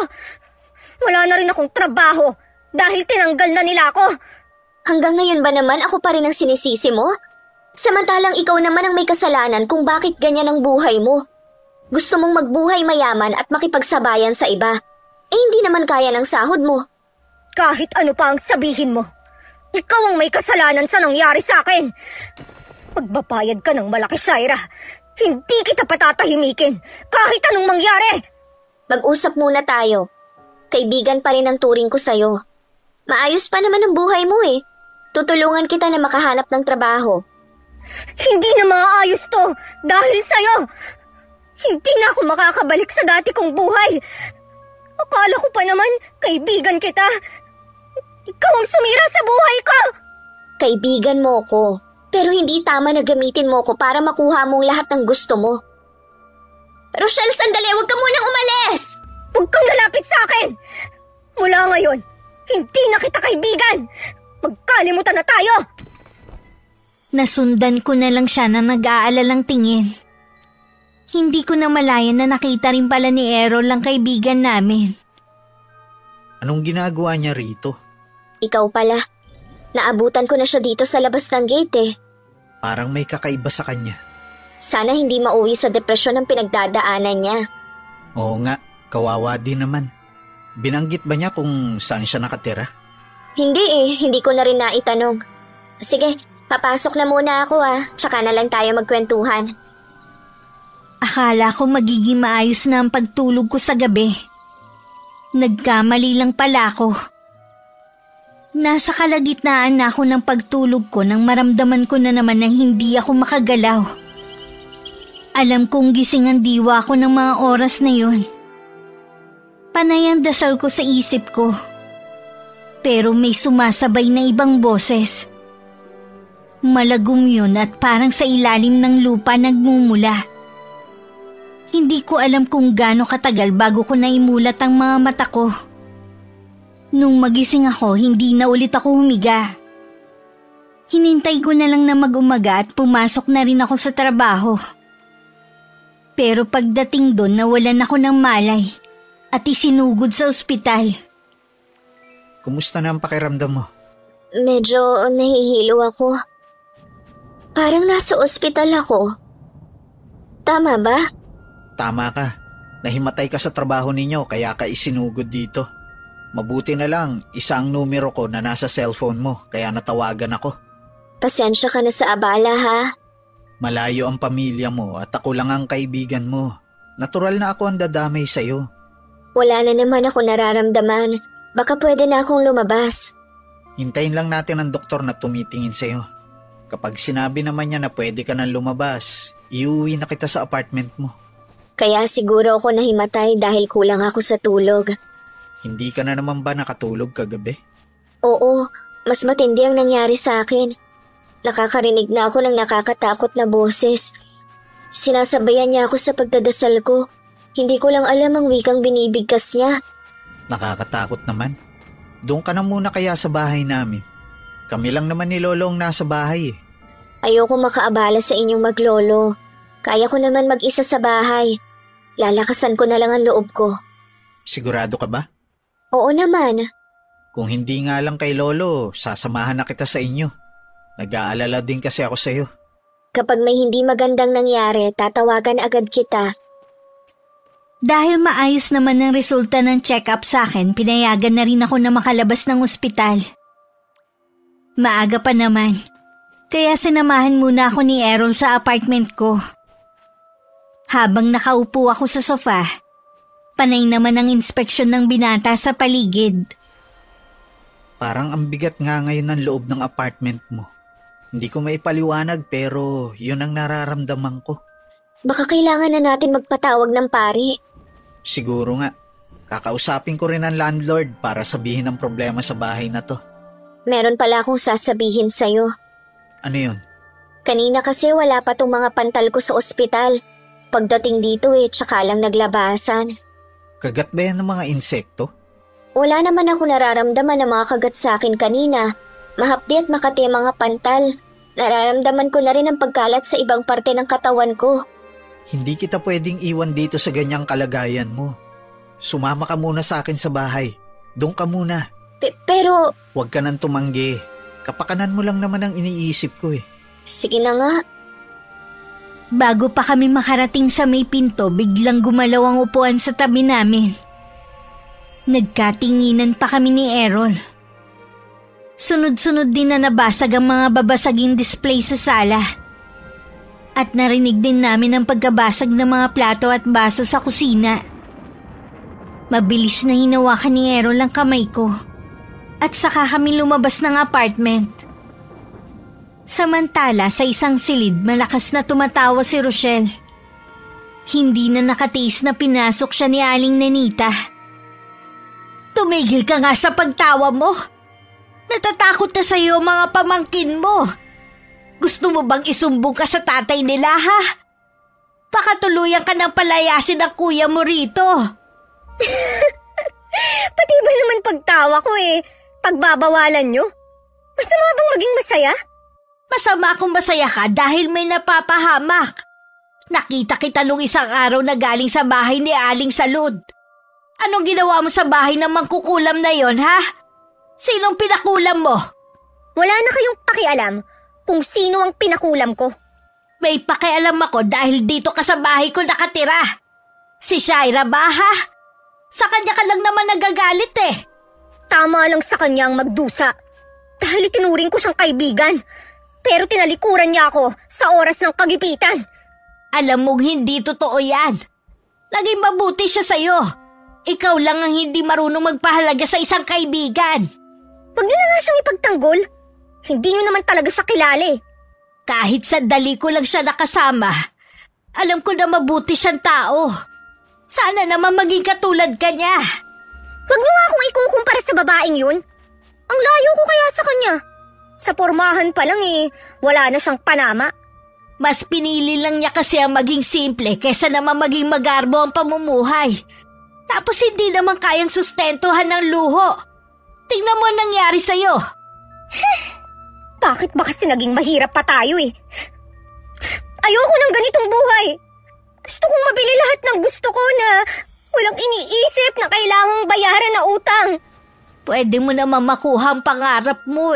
Wala na rin akong trabaho dahil tinanggal na nila ako. Hanggang ngayon ba naman ako pa rin ang sinisisi mo? Samantalang ikaw naman ang may kasalanan kung bakit ganyan ang buhay mo. Gusto mong magbuhay mayaman at makipagsabayan sa iba. Hindi naman kaya ng sahod mo. Kahit ano pa ang sabihin mo, ikaw ang may kasalanan sa nangyari sa akin. Magbabayad ka ng malaki, Shaira. Hindi kita patatahimikin kahit anong mangyari. Mag-usap muna tayo. Kaibigan pa rin ang turing ko sa'yo. Maayos pa naman ang buhay mo eh. Tutulungan kita na makahanap ng trabaho. Hindi na maayos to dahil sa'yo. Hindi na ako makakabalik sa dati kong buhay. Akala ko pa naman kaibigan kita. Ikaw ang sumira sa buhay ko. Kaibigan mo ko, pero hindi tama na gamitin mo ko para makuha mong lahat ng gusto mo. Rochelle, sandali, huwag ka munang umalis! Huwag kang lalapit sa akin! Mula ngayon, hindi na kita kaibigan! Magkalimutan na tayo! Nasundan ko na lang siya na nag-aalalang tingin. Hindi ko na malayan na nakita rin pala ni Errol ang kaibigan namin. Anong ginagawa niya rito? Ikaw pala. Naabutan ko na siya dito sa labas ng gate eh. Parang may kakaiba sa kanya. Sana hindi mauwi sa depresyon ang pinagdadaanan niya. Oo nga, kawawa din naman. Binanggit ba niya kung saan siya nakatira? Hindi eh, hindi ko na rin naitanong. Sige, papasok na muna ako tsaka na lang tayo magkwentuhan. Akala ko magiging maayos na ang pagtulog ko sa gabi. Nagkamali lang pala ako. Nasa kalagitnaan na ako ng pagtulog ko nang maramdaman ko na naman na hindi ako makagalaw. Alam kong gising ang diwa ko ng mga oras na yun. Panay ang dasal ko sa isip ko. Pero may sumasabay na ibang boses. Malagom yun at parang sa ilalim ng lupa nagmumula. Hindi ko alam kung gaano katagal bago ko naimulat ang mga mata ko. Nung magising ako, hindi na ulit ako humiga. Hinintay ko na lang na mag-umaga at pumasok na rin ako sa trabaho. Pero pagdating doon, nawalan ako ng malay at isinugod sa ospital. Kumusta na ang pakiramdam mo? Medyo nahihilo ako. Parang nasa ospital ako. Tama ba? Tama ka. Nahimatay ka sa trabaho ninyo kaya ka isinugod dito. Mabuti na lang, isang numero ko na nasa cellphone mo kaya natawagan ako. Pasensya ka na sa abala ha. Malayo ang pamilya mo at ako lang ang kaibigan mo. Natural na ako ang dadamay sa'yo. Wala na naman ako nararamdaman. Baka pwede na akong lumabas. Hintayin lang natin ang doktor na tumitingin sa'yo. Kapag sinabi naman niya na pwede ka nang lumabas, iuwi na kita sa apartment mo. Kaya siguro ako nahimatay dahil kulang ako sa tulog. Hindi ka na naman ba nakatulog kagabi? Oo, mas matindi ang nangyari sa akin. Nakakarinig na ako ng nakakatakot na boses. Sinasabayan niya ako sa pagdadasal ko. Hindi ko lang alam ang wikang binibigkas niya. Nakakatakot naman. Doon ka na muna kaya sa bahay namin. Kami lang naman ni Lolo ang nasa bahay eh. Ayoko makaabala sa inyong maglolo. Kaya ko naman mag-isa sa bahay. Lalakasan ko na lang ang loob ko. Sigurado ka ba? Oo naman. Kung hindi nga lang kay Lolo, sasamahan na kita sa inyo. Nag-aalala din kasi ako sa'yo. Kapag may hindi magandang nangyari, tatawagan agad kita. Dahil maayos naman ang resulta ng check-up sa akin, pinayagan na rin ako na makalabas ng ospital. Maaga pa naman, kaya sinamahan muna ako ni Errol sa apartment ko. Habang nakaupo ako sa sofa, panay naman ang inspeksyon ng binata sa paligid. Parang ang bigat nga ngayon ng loob ng apartment mo. Hindi ko maipaliwanag pero yun ang nararamdaman ko. Baka kailangan na natin magpatawag ng pari. Siguro nga. Kakausapin ko rin ang landlord para sabihin ang problema sa bahay na to. Meron pala akong sasabihin sa'yo. Ano yun? Kanina kasi wala pa tong mga pantal ko sa ospital. Pagdating dito tsaka lang naglabasan. Kagat ba yan ng mga insekto? Wala naman ako nararamdaman na mga kagat sa akin kanina. Mahapdi at makati ang mga pantal. Nararamdaman ko na rin ang pagkalat sa ibang parte ng katawan ko. Hindi kita pwedeng iwan dito sa ganyang kalagayan mo. Sumama ka muna sa akin sa bahay. Doon ka muna. Pero... Huwag ka nang tumanggi. Kapakanan mo lang naman ang iniisip ko eh. Sige na nga. Bago pa kami makarating sa may pinto, biglang gumalaw ang upuan sa tabi namin. Nagkatinginan pa kami ni Errol. Sunod-sunod din na nabasag ang mga babasaging display sa sala. At narinig din namin ang pagkabasag ng mga plato at baso sa kusina. Mabilis na hinawakan ni Errol ang kamay ko. At saka kami lumabas ng apartment. Samantala sa isang silid malakas na tumatawa si Rochelle. Hindi na nakatiis na pinasok siya ni Aling Nenita. Tumigil ka nga sa pagtawa mo. Natatakot na sa'yo mga pamangkin mo. Gusto mo bang isumbong ka sa tatay nila ha? Baka tuluyan ka ng palayasin ng kuya mo rito. Pati ba naman pagtawa ko pagbabawalan nyo? Masama bang maging masaya? Masama kung masaya ka dahil may napapahamak. Nakita kita nung isang araw na galing sa bahay ni Aling Salud. Anong ginawa mo sa bahay ng mangkukulam na yon, ha? Sinong pinakulam mo? Wala na kayong pakialam kung sino ang pinakulam ko. May pakialam ako dahil dito ka sa bahay ko nakatira. Si Shaira ba, ha? Sa kanya ka lang naman nagagalit Tama lang sa kanya ang magdusa. Dahil itinuring ko siyang kaibigan. Pero tinalikuran niya ako sa oras ng kagipitan. Alam mong hindi totoo yan. Naging mabuti siya sa'yo. Ikaw lang ang hindi marunong magpahalaga sa isang kaibigan. Huwag niyo na nga siyang ipagtanggol. Hindi niyo naman talaga siya kilala Kahit sandali ko lang siya nakasama, alam ko na mabuti siyang tao. Sana naman maging katulad ka niya. Huwag niyo nga akong ikukumpara sa babaeng yun. Ang layo ko kaya sa kanya. Sa pormahan pa lang wala na siyang panama. Mas pinili lang niya kasi ang maging simple kaysa naman maging magarbo ang pamumuhay. Tapos hindi naman kayang sustentuhan ng luho. Tingnan mo ang nangyari sa'yo. Bakit ba kasi naging mahirap pa tayo Ayoko ng ganitong buhay. Gusto kong mabili lahat ng gusto ko na walang iniisip na kailangang bayaran na utang. Pwede mo naman makuha ang pangarap mo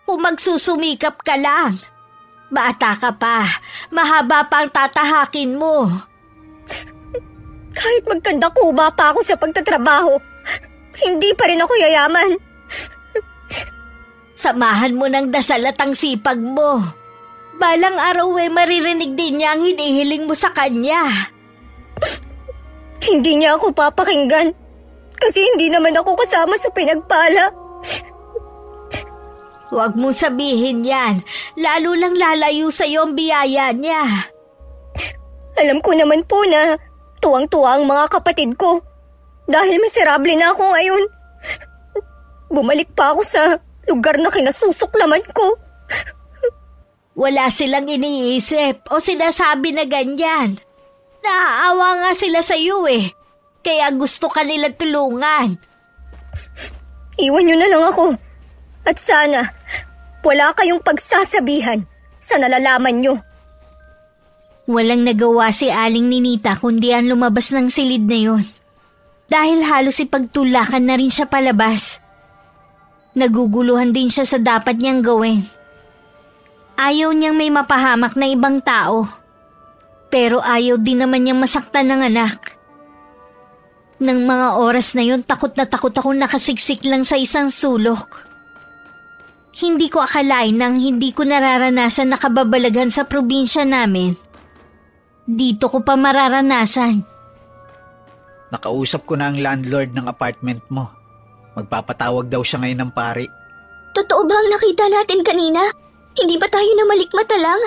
kung magsusumikap ka lang. Bata ka pa, mahaba pa ang tatahakin mo. Kahit magkandakuba pa ako sa pagtatrabaho, hindi pa rin ako yayaman. Samahan mo ng dasal at ang sipag mo. Balang araw maririnig din niya ang hinihiling mo sa kanya. Hindi niya ako papakinggan kasi hindi naman ako kasama sa pinagpala. Huwag mong sabihin yan. Lalo lang lalayo sa'yo ang biyaya niya. Alam ko naman po na tuwang-tuwa ang mga kapatid ko. Dahil miserable na ako ngayon. Bumalik pa ako sa lugar na kinasusuklaman ko. Wala silang iniisip o sinasabi na ganyan. Naaawa nga sila sa iyo kaya gusto ka nila tulungan. Iwan niyo na lang ako. At sana, wala kayong pagsasabihan sa nalalaman niyo. Walang nagawa si Aling Ninita kundi ang lumabas ng silid na yun. Dahil halos ipagtulakan na rin siya palabas. Naguguluhan din siya sa dapat niyang gawin. Ayaw niyang may mapahamak na ibang tao. Pero ayaw din naman niyang masaktan ng anak. Nang mga oras na yun, takot na takot akong nakasiksik lang sa isang sulok. Hindi ko akalain nang hindi ko nararanasan na kababalaghan sa probinsya namin. Dito ko pa mararanasan. Nakausap ko na ang landlord ng apartment mo. Magpapatawag daw siya ngayon ng pari. Totoo ba ang nakita natin kanina? Hindi ba tayo na malikmata lang?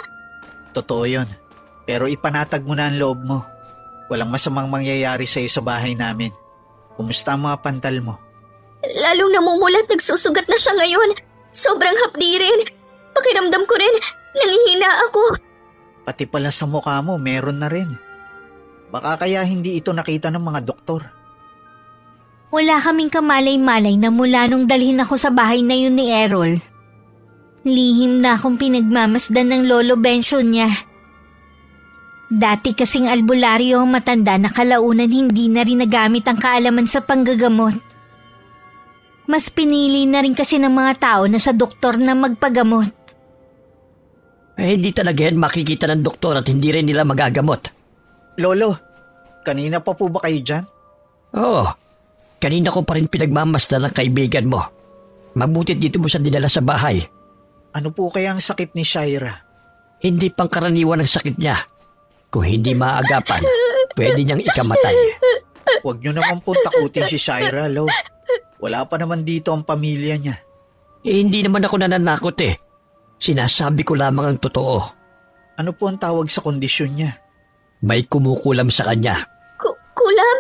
Totoo yun. Pero ipanatag mo na ang loob mo. Walang masamang mangyayari sa'yo sa bahay namin. Kumusta ang mga pantal mo? Lalong namumulat, nagsusugat na siya ngayon. Sobrang hapdi rin. Pakiramdam ko rin, nangihina ako. Pati pala sa mukha mo, meron na rin. Baka kaya hindi ito nakita ng mga doktor. Wala kaming kamalay-malay na mula nung dalhin ako sa bahay na yun ni Errol. Lihim na akong pinagmamasdan ng lolo Bencio niya. Dati kasing albularyo ang matanda na kalaunan hindi na rin nagamit ang kaalaman sa panggagamot. Mas pinili na rin kasi ng mga tao na sa doktor na magpagamot. Hindi talaga yan makikita ng doktor at hindi rin nila magagamot. Lolo, kanina pa po ba kayo dyan? Oo, kanina ko pa rin pinagmamasdan ng kaibigan mo. Mabutit dito mo siya dinala sa bahay. Ano po kaya ang sakit ni Shaira? Hindi pangkaraniwan ang sakit niya. Kung hindi maagapan, pwede niyang ikamatay. Huwag niyo naman po takutin si Shaira, Lo. Wala pa naman dito ang pamilya niya. Hindi naman ako nananakot Sinasabi ko lamang ang totoo. Ano po ang tawag sa kondisyon niya? May kumukulam sa kanya. Kulam?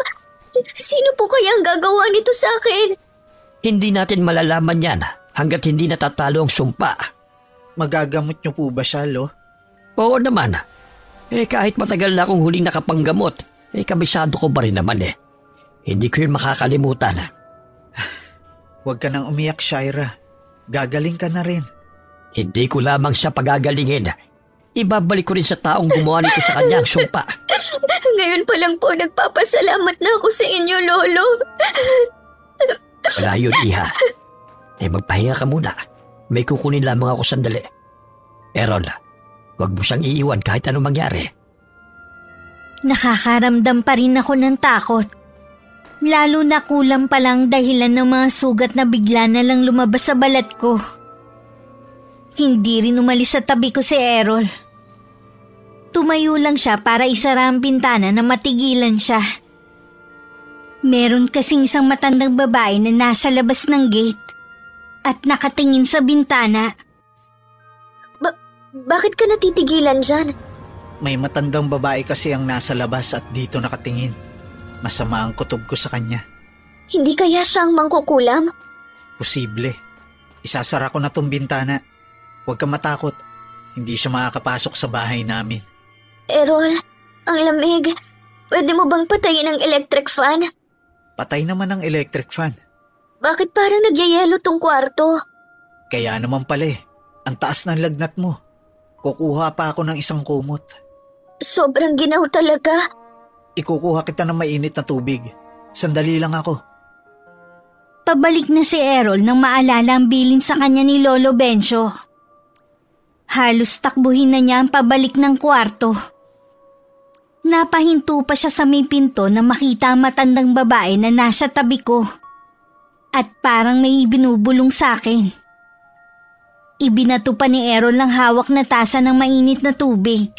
Sino po kaya ang gagawa nito sa akin? Hindi natin malalaman yan hanggat hindi natatalo ang sumpa. Magagamot niyo po ba siya, Lo? Oo naman. Kahit matagal na akong huling nakapanggamot, kabisado ko ba rin naman Hindi ko yun makakalimutan. Huwag ka nang umiyak, Shaira. Gagaling ka na rin. Hindi ko lamang siya pagagalingin. Ibabalik ko rin sa taong gumawa nito sa kanya ang sumpa. Ngayon pa lang po nagpapasalamat na ako sa inyo, Lolo. Wala yun, Iha. Magpahinga ka muna. May kukunin lamang ako sandali. Errol, huwag mo siyang iiwan kahit anong mangyari. Nakakaramdam pa rin ako ng takot. Lalo na kulang pa lang dahilan ng mga sugat na bigla na lang lumabas sa balat ko. Hindi rin umalis sa tabi ko si Errol. Tumayo lang siya para isara ang bintana na matigilan siya. Meron kasing isang matandang babae na nasa labas ng gate at nakatingin sa bintana. Bakit ka natitigilan dyan? May matandang babae kasi ang nasa labas at dito nakatingin. Masama ang kutob ko sa kanya. Hindi kaya siyang mangkukulam? Posible. Isasara ko na tong bintana. Huwag kang matakot. Hindi siya makakapasok sa bahay namin. Errol, ang lamig. Pwede mo bang patayin ang electric fan? Patay naman ang electric fan. Bakit parang nagyayelo tong kwarto? Kaya naman pala ang taas ng lagnat mo. Kukuha pa ako ng isang kumot. Sobrang ginaw talaga. Ikukuha kita ng mainit na tubig. Sandali lang ako. Pabalik na si Errol nang maalala ang bilin sa kanya ni Lolo Bencio. Halos takbuhin na niya ang pabalik ng kwarto. Napahinto pa siya sa may pinto na makita ang matandang babae na nasa tabi ko. At parang may binubulong sa akin. Ibinato pa ni Errol ang hawak na tasa ng mainit na tubig.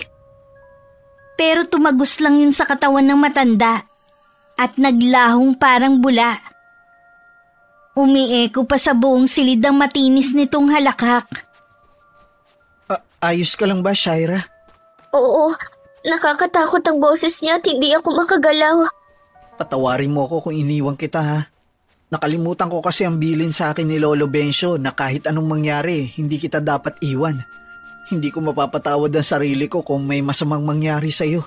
Pero tumagos lang yun sa katawan ng matanda at naglahong parang bula. Umieko pa sa buong silid ang matinis nitong halakhak. Ayos ka lang ba, Shaira? Oo, nakakatakot ang boses niya at hindi ako makagalaw. Patawarin mo ako kung iniwan kita, ha? Nakalimutan ko kasi ang bilin sa akin ni Lolo Bencio na kahit anong mangyari, hindi kita dapat iwan. Hindi ko mapapatawad ang sarili ko kung may masamang mangyari sa'yo.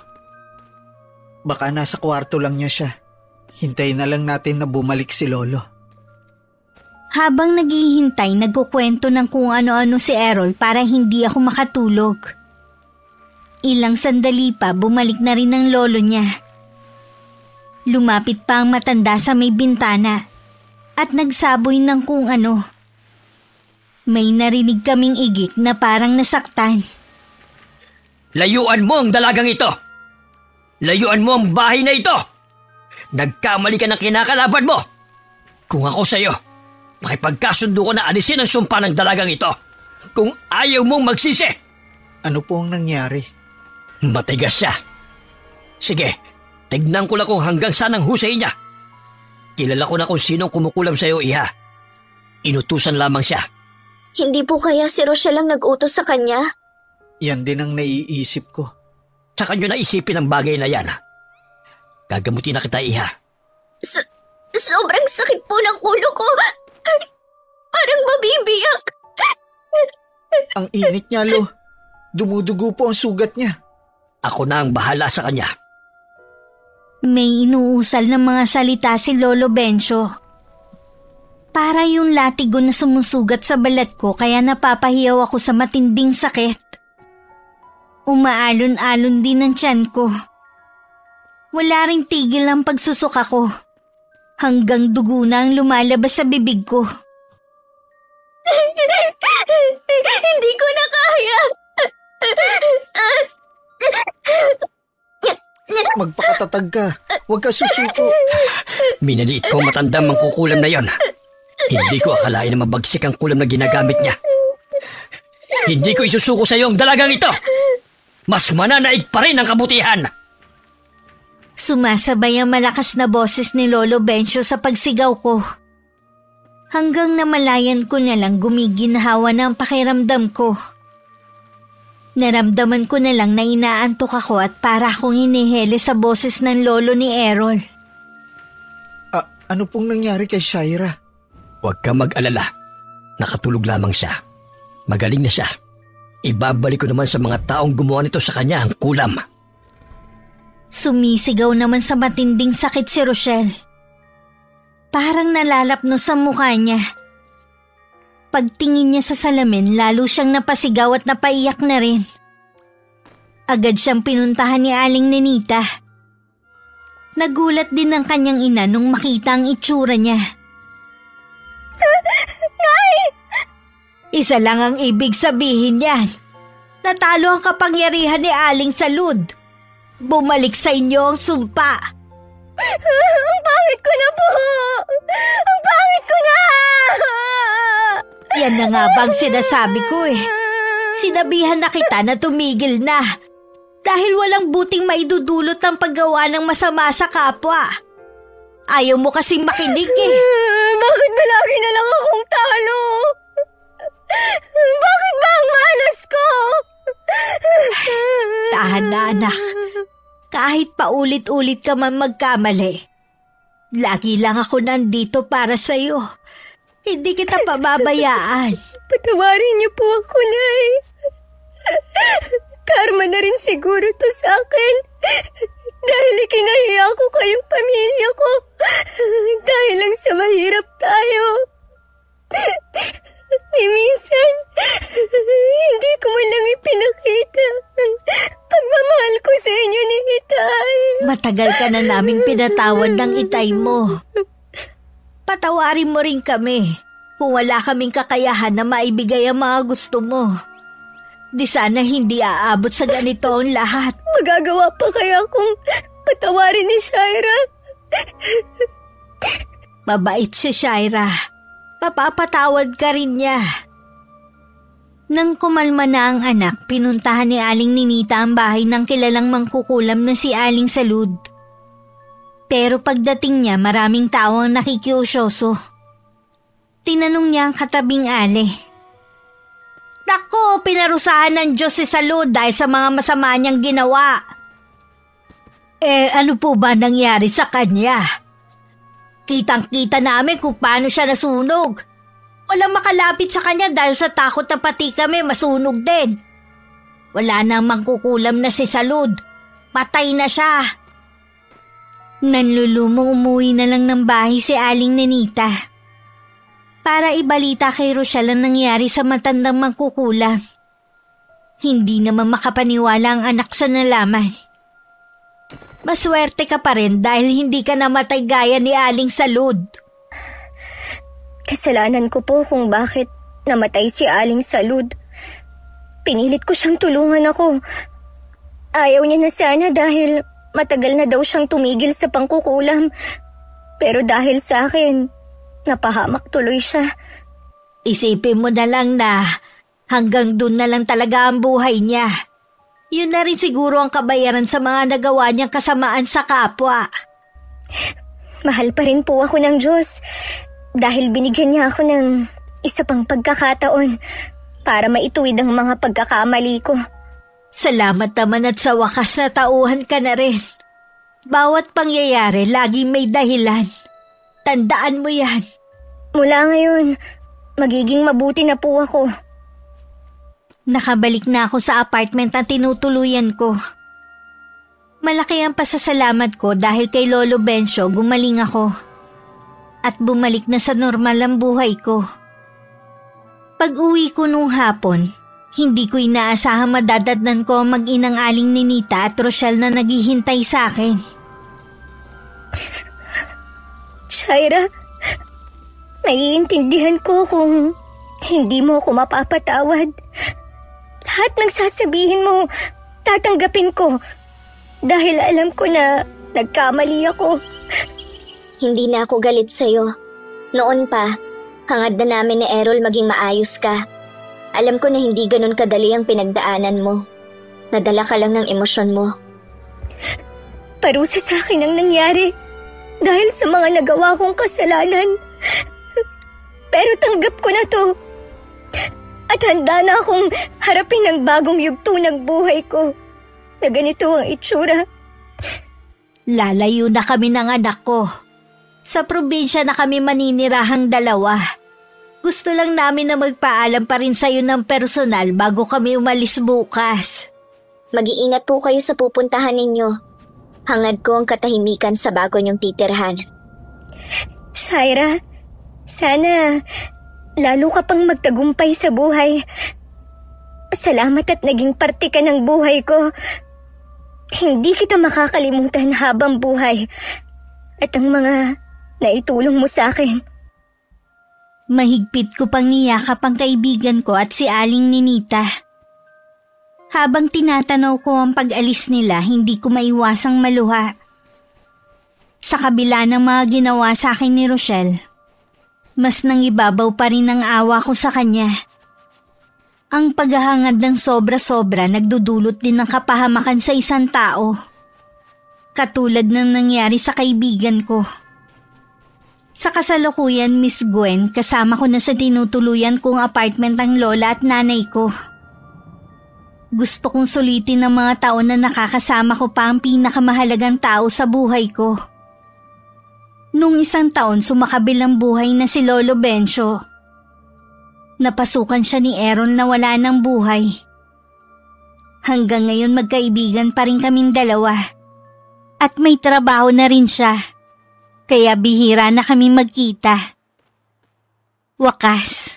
Baka nasa kwarto lang niya siya. Hintayin na lang natin na bumalik si Lolo. Habang naghihintay, nagkukwento ng kung ano-ano si Errol para hindi ako makatulog. Ilang sandali pa, bumalik na rin ang lolo niya. Lumapit pa ang matanda sa may bintana at nagsaboy ng kung ano. May narinig kaming igik na parang nasaktan. Layuan mo ang dalagang ito! Layuan mo ang bahay na ito! Nagkamali ka ng kinakalaban mo! Kung ako sa'yo, makipagkasundo ko na alisin ang sumpa ng dalagang ito kung ayaw mong magsisi. Ano po ang nangyari? Matigas siya. Sige, tignan ko lang kung hanggang saan ang husay niya. Kilala ko na kung sinong kumukulam sa'yo, Iha. Inutusan lamang siya. Hindi po kaya si Rochelle ang nag-utos sa kanya? Yan din ang naiisip ko. Tsaka nyo naisipin ang bagay na yan. Gagamutin na kita, Iha. Sobrang sakit po ng ulo ko. Parang mabibiyak. Ang init niya, Lo. Dumudugo po ang sugat niya. Ako na ang bahala sa kanya. May inuusal ng mga salita si Lolo Bencio. Para yung latigo na sumusugat sa balat ko kaya napapahiyaw ako sa matinding sakit. Umaalon-alon din ang tiyan ko. Wala ring tigil ang pagsusuka ko. Hanggang dugo na ang lumalabas sa bibig ko. Hindi ko na kaya. Magpakatatag ka. Huwag ka susuko. Minaliit ko matandang mangkukulam na yon. Hindi ko akalain na mabagsik ang kulam na ginagamit niya. Hindi ko isusuko sa iyo ang dalagang ito. Mas mananaig pa rin ang kabutihan. Sumasabay ang malakas na boses ni Lolo Bencio sa pagsigaw ko. Hanggang namalayan ko na lang gumiginhawa na ang pakiramdam ko. Naramdaman ko na lang na inaantok ako at para akong hinihele sa boses ng lolo ni Errol. Ano pong nangyari kay Shaira? Huwag ka mag-alala. Nakatulog lamang siya. Magaling na siya. Ibabalik ko naman sa mga taong gumawa nito sa kanya ang kulam. Sumisigaw naman sa matinding sakit si Rochelle. Parang nalalapno sa mukha niya. Pagtingin niya sa salamin, lalo siyang napasigaw at napaiyak na rin. Agad siyang pinuntahan ni Aling Nenita. Nagulat din ang kanyang ina nung makita ang itsura niya. Nay! Isa lang ang ibig sabihin niyan. Natalo ang kapangyarihan ni Aling Salud. Bumalik sa inyo ang sumpa. Ang pangit ko na po! Ang pangit ko na! Yan na nga bang sinasabi ko eh. Sinabihan na kita na tumigil na. Dahil walang buting maidudulot ang paggawa ng masama sa kapwa. Ayaw mo kasing makinig eh. Bakit ba lagi na lang akong talo? Bakit ba ang malas ko? Tahan na anak. Kahit paulit-ulit ka man magkamali, lagi lang ako nandito para sa'yo. Hindi kita pababayaan. Patawarin niyo po ako, Nay. Karma na rin siguro to sa akin. Dahil ikinahiya ko kayong pamilya ko. Dahil lang sa mahirap tayo. Minsan, hindi ko man lang ipinakita ang pagmamahal ko sa inyo ni Itay. Matagal ka na naming pinatawad ng itay mo. Patawarin mo rin kami kung wala kaming kakayahan na maibigay ang mga gusto mo. Di sana hindi aabot sa ganito ang lahat. Magagawa pa kaya kung patawarin ni Shaira? Mabait si Shaira. Papapatawad ka rin niya. Nang kumalma na ang anak, pinuntahan ni Aling Ninita ang bahay ng kilalang mangkukulam na si Aling Salud. Pero pagdating niya, maraming tao ang nakikiusyoso. Tinanong niya ang katabing Ale. Naku, pinarusahan ng Diyos si Salud dahil sa mga masama niyang ginawa. Ano po ba nangyari sa kanya? Kitang-kita namin kung paano siya nasunog. Walang makalapit sa kanya dahil sa takot na pati kami masunog din. Wala nang mangkukulam na si Salud. Patay na siya. Nanlulumong umuwi na lang ng bahay si Aling Nenita para ibalita kay Rochelle ang nangyari sa matandang mangkukulam. Hindi naman makapaniwala ang anak sa nalaman. Maswerte ka pa rin dahil hindi ka namatay gaya ni Aling Salud. Kasalanan ko po kung bakit namatay si Aling Salud. Pinilit ko siyang tulungan ako. Ayaw niya na sana dahil matagal na daw siyang tumigil sa pangkukulam. Pero dahil sa akin, napahamak tuloy siya. Isipin mo na lang na hanggang dun na lang talaga ang buhay niya. Yun na rin siguro ang kabayaran sa mga nagawa niyang kasamaan sa kapwa. Mahal pa rin po ako ng Diyos dahil binigyan niya ako ng isa pang pagkakataon para maituwid ang mga pagkakamali ko. Salamat naman at sa wakas na tauhan ka na rin. Bawat pangyayari laging may dahilan. Tandaan mo yan. Mula ngayon, magiging mabuti na po ako. Nakabalik na ako sa apartment na tinutuluyan ko. Malaki ang pasasalamat ko dahil kay Lolo Bencio gumaling ako. At bumalik na sa normal ang buhay ko. Pag-uwi ko nung hapon, hindi ko inaasahang madadatnan ko ang mag-inang Aling Nenita at Rochelle na naghihintay sa akin. Shaira, naiintindihan ko kung hindi mo ako mapapatawad. Lahat ng sasabihin mo, tatanggapin ko. Dahil alam ko na nagkamali ako. Hindi na ako galit sa'yo. Noon pa, hangad na namin ni Errol maging maayos ka. Alam ko na hindi ganun kadali ang pinagdaanan mo. Nadala ka lang ng emosyon mo. Parusa sa akin ang nangyari dahil sa mga nagawa kong kasalanan. Pero tanggap ko na to. At handa na akong harapin ang bagong yugto ng buhay ko na ganito ang itsura. Lalayo na kami ng anak ko. Sa probinsya na kami maninirahang dalawa. Gusto lang namin na magpaalam pa rin sa'yo ng personal bago kami umalis bukas. Mag-iingat po kayo sa pupuntahan ninyo. Hangad ko ang katahimikan sa bago niyong titirhan. Shaira, sana lalo ka pang magtagumpay sa buhay. Salamat at naging parte ka ng buhay ko. Hindi kita makakalimutan habang buhay. At ang mga naitulong mo sa akin. Mahigpit ko pang niyakap ang kaibigan ko at si Aling Nenita. Habang tinatanaw ko ang pag-alis nila, hindi ko maiwasang maluha. Sa kabila ng mga ginawa sa akin ni Rochelle, mas nangibabaw pa rin ang awa ko sa kanya. Ang paghahangad ng sobra-sobra nagdudulot din ng kapahamakan sa isang tao. Katulad ng nangyari sa kaibigan ko. Sa kasalukuyan, Miss Gwen, kasama ko na sa tinutuluyan kong apartment ang lola at nanay ko. Gusto kong sulitin ng mga taon na nakakasama ko pa ang pinakamahalagang tao sa buhay ko. Nung isang taon, sumakabilang buhay na si Lolo Bencio. Napasukan siya ni Aaron na wala ng buhay. Hanggang ngayon magkaibigan pa rin kaming dalawa. At may trabaho na rin siya. Kaya bihira na kami magkita. Wakas,